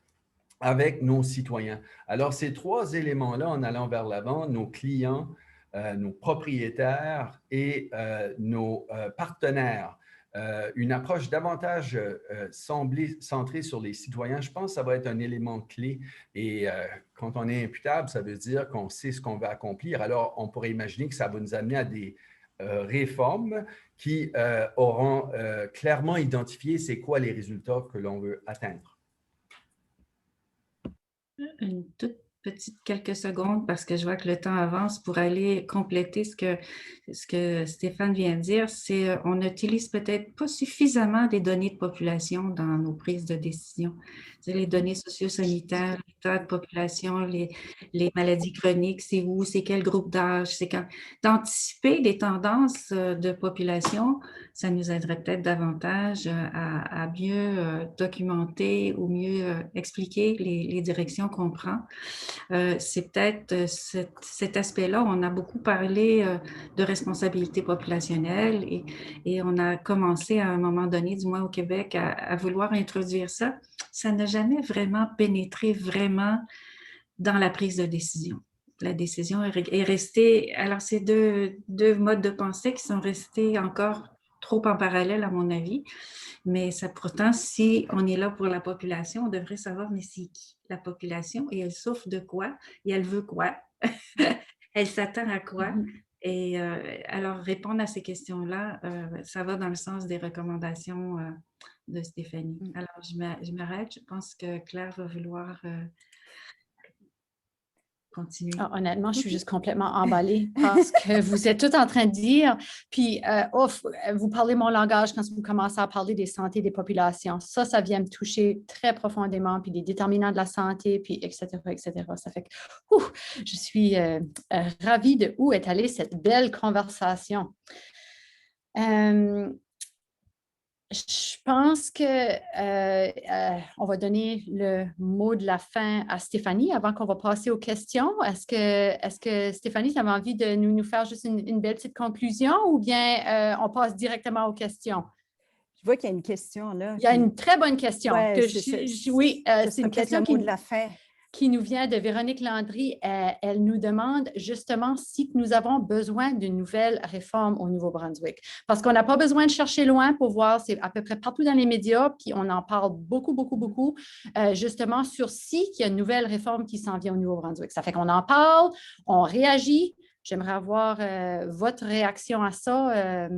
Speaker 6: avec nos citoyens. Alors, ces trois éléments-là, en allant vers l'avant, nos clients, nos propriétaires et nos partenaires, une approche davantage centrée sur les citoyens, je pense que ça va être un élément clé. Et quand on est imputable, ça veut dire qu'on sait ce qu'on veut accomplir. Alors, on pourrait imaginer que ça va nous amener à des réformes qui auront clairement identifié c'est quoi les résultats que l'on veut atteindre.
Speaker 5: Une toute petite quelques secondes parce que je vois que le temps avance pour aller compléter ce que Stéphane vient de dire, c'est on n'utilise peut-être pas suffisamment des données de population dans nos prises de décision. C'est les données socio-sanitaires, l'état de population, les maladies chroniques, c'est où, c'est quel groupe d'âge, c'est quand. D'anticiper des tendances de population, ça nous aiderait peut-être davantage à mieux documenter ou mieux expliquer les directions qu'on prend. C'est peut-être cet aspect-là. On a beaucoup parlé de responsabilité populationnelle et on a commencé à un moment donné, du moins au Québec, à vouloir introduire ça. Ça n'a jamais vraiment pénétré vraiment dans la prise de décision. La décision est restée... Alors, c'est deux modes de pensée qui sont restés encore trop en parallèle, à mon avis. Mais ça, pourtant, si on est là pour la population, on devrait savoir, mais c'est qui la population et elle souffre de quoi et elle veut quoi? Elle s'attend à quoi? Et alors, répondre à ces questions-là, ça va dans le sens des recommandations de Stéphanie. Alors, je m'arrête. Je pense que Claire va vouloir continuer.
Speaker 1: Ah, honnêtement, je suis juste complètement emballée parce que vous êtes tout en train de dire, puis vous parlez mon langage quand vous commencez à parler des santé des populations. Ça vient me toucher très profondément, puis des déterminants de la santé, puis etc., etc. Ça fait que je suis ravie de où est allée cette belle conversation. Je pense qu'on va donner le mot de la fin à Stéphanie avant qu'on va passer aux questions. Est-ce que Stéphanie, tu avais envie de nous faire juste une belle petite conclusion ou bien on passe directement aux questions?
Speaker 3: Je vois qu'il y a une question là.
Speaker 1: Il y a une très bonne question.
Speaker 3: Ouais,
Speaker 1: oui, c'est une question
Speaker 3: le mot de la fin.
Speaker 1: Qui nous vient de Véronique Landry. Elle nous demande justement si nous avons besoin d'une nouvelle réforme au Nouveau-Brunswick. Parce qu'on n'a pas besoin de chercher loin pour voir, c'est à peu près partout dans les médias, puis on en parle beaucoup, justement sur s'il y a une nouvelle réforme qui s'en vient au Nouveau-Brunswick. Ça fait qu'on en parle, on réagit. J'aimerais avoir votre réaction à ça,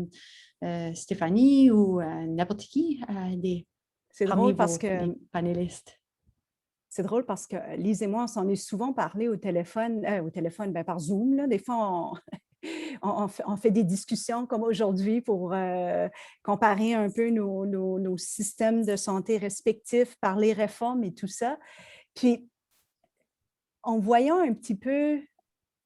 Speaker 1: Stéphanie ou n'importe qui,
Speaker 3: C'est drôle parce que
Speaker 1: panélistes.
Speaker 3: c'est drôle parce que Lise et moi, on s'en est souvent parlé au téléphone, ben, par Zoom. Là. Des fois, on fait des discussions comme aujourd'hui pour comparer un peu nos systèmes de santé respectifs par les réformes et tout ça. Puis, en voyant un petit peu,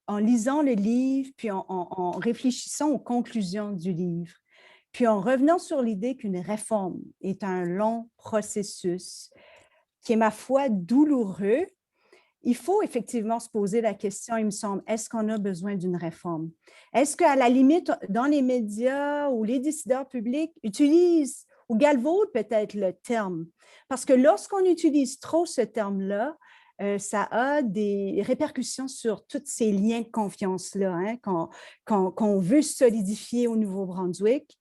Speaker 3: en lisant le livre, puis en réfléchissant aux conclusions du livre, puis en revenant sur l'idée qu'une réforme est un long processus qui est, ma foi, douloureux, il faut effectivement se poser la question, il me semble, est-ce qu'on a besoin d'une réforme? Est-ce qu'à la limite, dans les médias ou les décideurs publics utilisent ou galvaudent peut-être le terme? Parce que lorsqu'on utilise trop ce terme-là, ça a des répercussions sur tous ces liens de confiance-là hein, qu'on veut solidifier au Nouveau-Brunswick.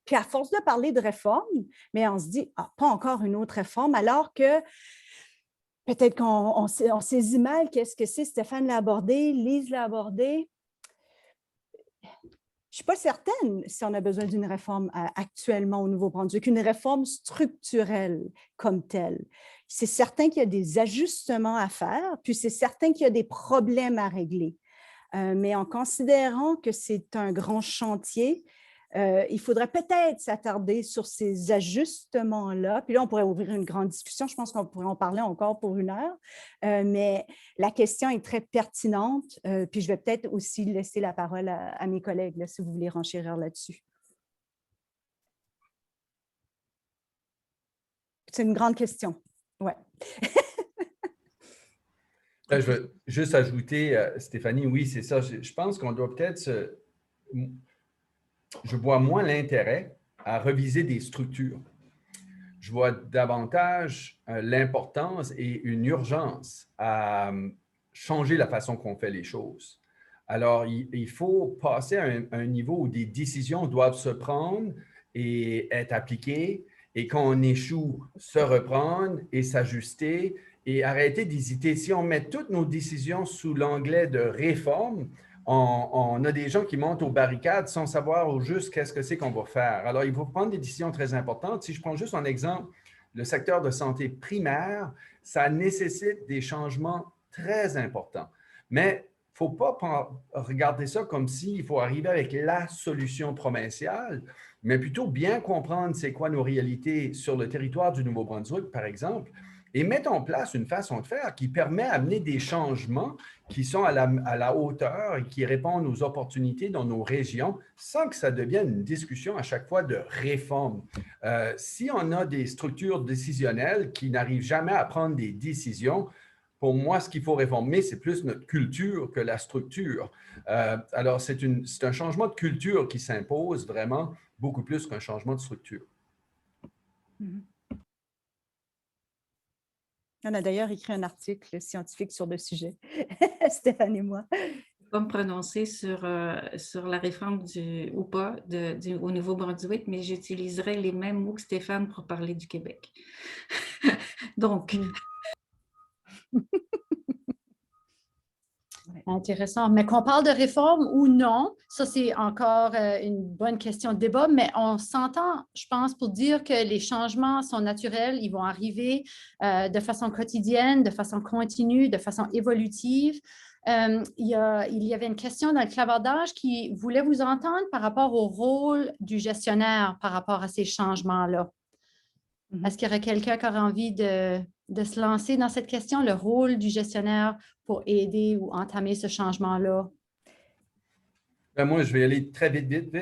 Speaker 3: Puis à force de parler de réforme, mais on se dit, ah, pas encore une autre réforme, alors que peut-être qu'on saisit mal qu'est-ce que c'est. Stéphane l'a abordé, Lise l'a abordé. Je ne suis pas certaine si on a besoin d'une réforme actuellement au Nouveau-Brunswick, une réforme structurelle comme telle. C'est certain qu'il y a des ajustements à faire, puis c'est certain qu'il y a des problèmes à régler. Mais en considérant que c'est un grand chantier, il faudrait peut-être s'attarder sur ces ajustements-là. Puis là, on pourrait ouvrir une grande discussion. Je pense qu'on pourrait en parler encore pour 1 heure. Mais la question est très pertinente. Puis je vais peut-être aussi laisser la parole à mes collègues, là, si vous voulez renchérir là-dessus. C'est une grande question. Oui.
Speaker 6: Je veux juste ajouter, Stéphanie, oui, c'est ça. Je pense qu'on doit peut-être Je vois moins l'intérêt à reviser des structures. Je vois davantage l'importance et une urgence à changer la façon qu'on fait les choses. Alors, il faut passer à un niveau où des décisions doivent se prendre et être appliquées, et quand on échoue, se reprendre et s'ajuster et arrêter d'hésiter. Si on met toutes nos décisions sous l'anglais de réforme, on a des gens qui montent aux barricades sans savoir au juste qu'est-ce que c'est qu'on va faire. Alors, il faut prendre des décisions très importantes. Si je prends juste un exemple, le secteur de santé primaire, ça nécessite des changements très importants. Mais il ne faut pas regarder ça comme s'il faut arriver avec la solution provinciale, mais plutôt bien comprendre c'est quoi nos réalités sur le territoire du Nouveau-Brunswick, par exemple, et mettre en place une façon de faire qui permet d'amener des changements qui sont à la hauteur et qui répondent aux opportunités dans nos régions sans que ça devienne une discussion à chaque fois de réforme. Si on a des structures décisionnelles qui n'arrivent jamais à prendre des décisions, pour moi, ce qu'il faut réformer, c'est plus notre culture que la structure. Alors, c'est un changement de culture qui s'impose vraiment beaucoup plus qu'un changement de structure.
Speaker 3: On a d'ailleurs écrit un article scientifique sur le sujet, Stéphane et moi.
Speaker 5: Je ne vais pas me prononcer sur la réforme ou pas au Nouveau-Brunswick, mais j'utiliserai les mêmes mots que Stéphane pour parler du Québec. Donc...
Speaker 1: Intéressant. Mais qu'on parle de réforme ou non, ça c'est encore une bonne question de débat, mais on s'entend, je pense, pour dire que les changements sont naturels, ils vont arriver de façon quotidienne, de façon continue, de façon évolutive. Il y avait une question dans le clavardage qui voulait vous entendre par rapport au rôle du gestionnaire par rapport à ces changements-là. Est-ce qu'il y aurait quelqu'un qui aurait envie de se lancer dans cette question, le rôle du gestionnaire pour aider ou entamer ce changement-là?
Speaker 6: Ben moi, je vais aller très vite.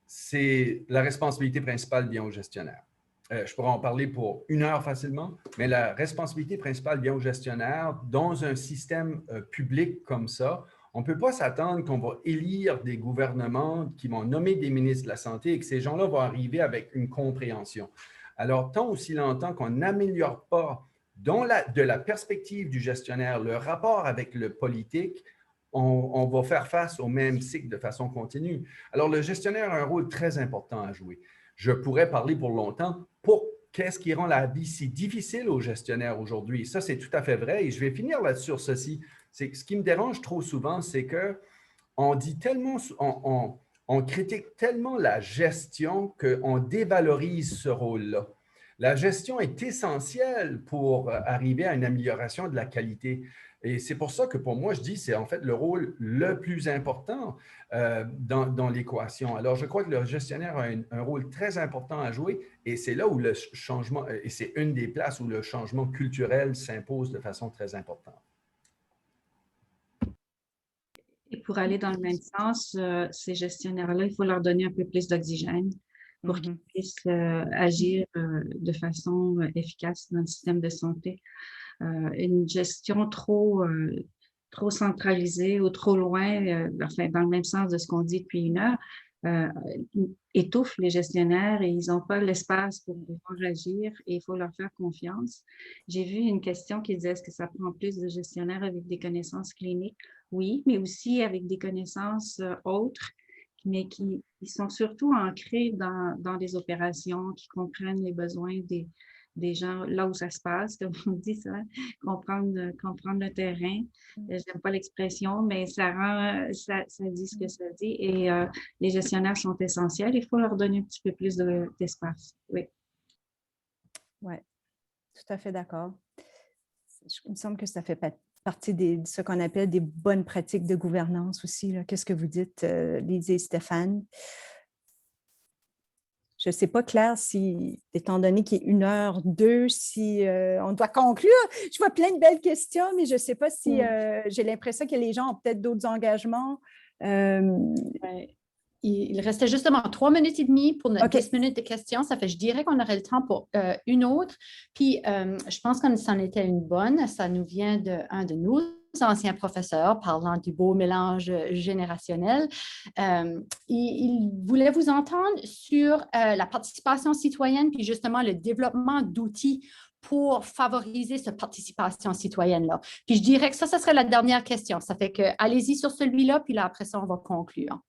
Speaker 6: C'est la responsabilité principale vient au gestionnaire. Je pourrais en parler pour 1 heure facilement, mais la responsabilité principale vient au gestionnaire dans un système public comme ça. On ne peut pas s'attendre qu'on va élire des gouvernements qui vont nommer des ministres de la Santé et que ces gens-là vont arriver avec une compréhension. Alors, tant aussi longtemps qu'on n'améliore pas de la perspective du gestionnaire le rapport avec le politique, on va faire face au même cycle de façon continue. Alors, le gestionnaire a un rôle très important à jouer. Je pourrais parler pour longtemps pour qu'est-ce qui rend la vie si difficile aux gestionnaires aujourd'hui. Ça, c'est tout à fait vrai et je vais finir là-dessus sur ceci. C'est ce qui me dérange trop souvent, c'est qu'on dit tellement, on critique tellement la gestion qu'on dévalorise ce rôle-là. La gestion est essentielle pour arriver à une amélioration de la qualité. Et c'est pour ça que pour moi, je dis c'est en fait le rôle le plus important dans l'équation. Alors, je crois que le gestionnaire a un rôle très important à jouer et c'est là où le changement, et c'est une des places où le changement culturel s'impose de façon très importante.
Speaker 5: Et pour aller dans le même sens, ces gestionnaires-là, il faut leur donner un peu plus d'oxygène pour qu'ils puissent agir de façon efficace dans le système de santé. Une gestion trop centralisée ou trop loin, enfin, dans le même sens de ce qu'on dit depuis une heure, étouffe les gestionnaires et ils n'ont pas l'espace pour pouvoir agir et il faut leur faire confiance. J'ai vu une question qui disait est-ce que ça prend plus de gestionnaires avec des connaissances cliniques? Oui, mais aussi avec des connaissances autres, mais qui sont surtout ancrées dans les opérations, qui comprennent les besoins des gens là où ça se passe, comme on dit ça, comprendre le terrain. J'aime pas l'expression, mais ça dit ce que ça dit. Et les gestionnaires sont essentiels. Il faut leur donner un petit peu plus d'espace. Oui.
Speaker 3: Oui, tout à fait d'accord. Il me semble que ça fait partie de ce qu'on appelle des bonnes pratiques de gouvernance aussi. Qu'est-ce que vous dites, Lise et Stéphane? Je ne sais pas, Claire, si, étant donné qu'il est 1h02, si on doit conclure. Je vois plein de belles questions, mais je ne sais pas si j'ai l'impression que les gens ont peut-être d'autres engagements.
Speaker 1: Il restait justement 3 minutes et demie pour notre 10 minutes de questions. Ça fait, je dirais qu'on aurait le temps pour une autre. Puis, je pense que c'en était une bonne. Ça nous vient d'un de nos anciens professeurs parlant du beau mélange générationnel. Il voulait vous entendre sur la participation citoyenne, puis justement le développement d'outils pour favoriser cette participation citoyenne-là. Puis je dirais que ça serait la dernière question. Ça fait que allez-y sur celui-là, puis là, après ça, on va conclure.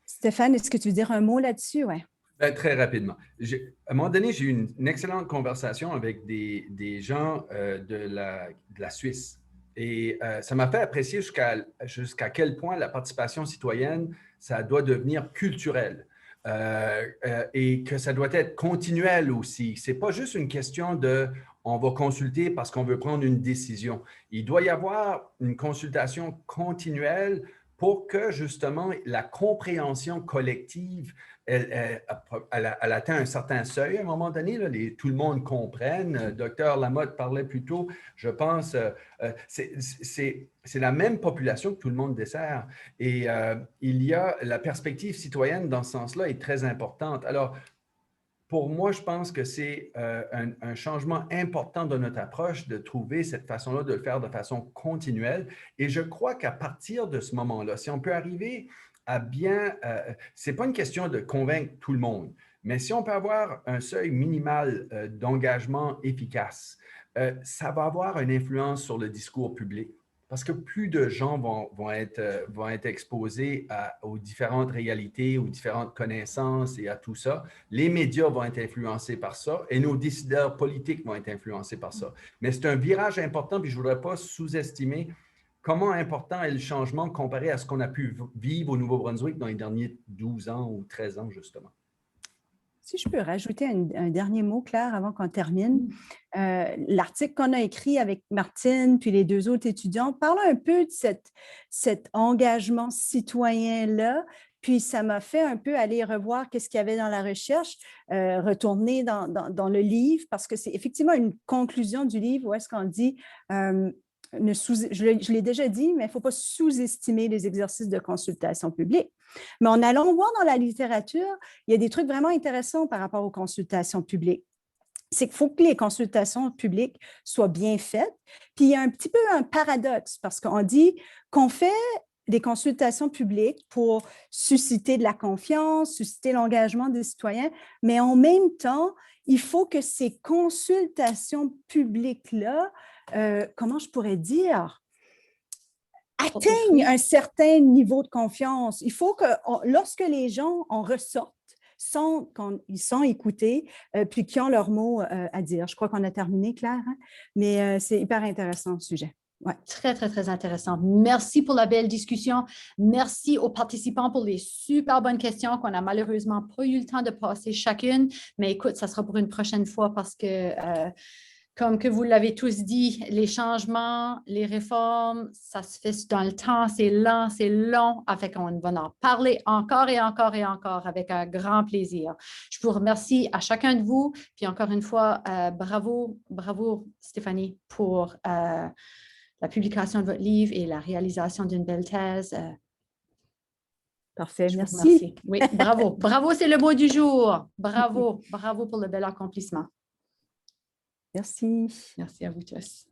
Speaker 3: Stéphane, est-ce que tu veux dire un mot là-dessus? Ouais.
Speaker 6: Très rapidement. À un moment donné, j'ai eu une excellente conversation avec des gens de la Suisse. Et ça m'a fait apprécier jusqu'à quel point la participation citoyenne, ça doit devenir culturel. Et que ça doit être continuel aussi. Ce n'est pas juste une question de on va consulter parce qu'on veut prendre une décision. Il doit y avoir une consultation continuelle pour que justement la compréhension collective, elle atteint un certain seuil à un moment donné, là, tout le monde comprenne. Docteur Lamotte parlait plus tôt, je pense, c'est la même population que tout le monde dessert. Et il y a la perspective citoyenne dans ce sens-là est très importante. Alors, pour moi, je pense que c'est un changement important de notre approche de trouver cette façon-là de le faire de façon continuelle. Et je crois qu'à partir de ce moment-là, si on peut arriver à bien... ce n'est pas une question de convaincre tout le monde, mais si on peut avoir un seuil minimal d'engagement efficace, ça va avoir une influence sur le discours public. Parce que plus de gens vont être exposés aux différentes réalités, aux différentes connaissances et à tout ça. Les médias vont être influencés par ça et nos décideurs politiques vont être influencés par ça. Mais c'est un virage important, puis je ne voudrais pas sous-estimer comment important est le changement comparé à ce qu'on a pu vivre au Nouveau-Brunswick dans les derniers 12 ans ou 13 ans, justement.
Speaker 3: Si je peux rajouter un dernier mot, Claire, avant qu'on termine. L'article qu'on a écrit avec Martine puis les 2 autres étudiants parle un peu de cet engagement citoyen-là. Puis, ça m'a fait un peu aller revoir qu'est-ce qu'il y avait dans la recherche, retourner dans le livre, parce que c'est effectivement une conclusion du livre où est-ce qu'on dit... je l'ai déjà dit, mais il ne faut pas sous-estimer les exercices de consultation publique. Mais en allant voir dans la littérature, il y a des trucs vraiment intéressants par rapport aux consultations publiques. C'est qu'il faut que les consultations publiques soient bien faites. Puis il y a un petit peu un paradoxe parce qu'on dit qu'on fait des consultations publiques pour susciter de la confiance, susciter l'engagement des citoyens, mais en même temps, il faut que ces consultations publiques-là, comment je pourrais dire, atteignent un certain niveau de confiance. Il faut que lorsque les gens en ressortent, ils sont écoutés, puis qui ont leur mot à dire. Je crois qu'on a terminé, Claire, hein? Mais c'est hyper intéressant le sujet. Ouais.
Speaker 1: Très, très, très intéressant. Merci pour la belle discussion. Merci aux participants pour les super bonnes questions qu'on n'a malheureusement pas eu le temps de passer chacune. Mais écoute, ça sera pour une prochaine fois parce que, comme que vous l'avez tous dit, les changements, les réformes, ça se fait dans le temps, c'est lent, c'est long. Fait qu'on va en parler encore et encore et encore avec un grand plaisir. Je vous remercie à chacun de vous. Puis encore une fois, bravo Stéphanie pour la publication de votre livre et la réalisation d'une belle thèse.
Speaker 3: Parfait,
Speaker 1: Je vous
Speaker 3: merci.
Speaker 1: remercie. Oui, bravo. Bravo, c'est le mot du jour. Bravo. Bravo pour le bel accomplissement.
Speaker 3: Merci.
Speaker 1: Merci à vous tous.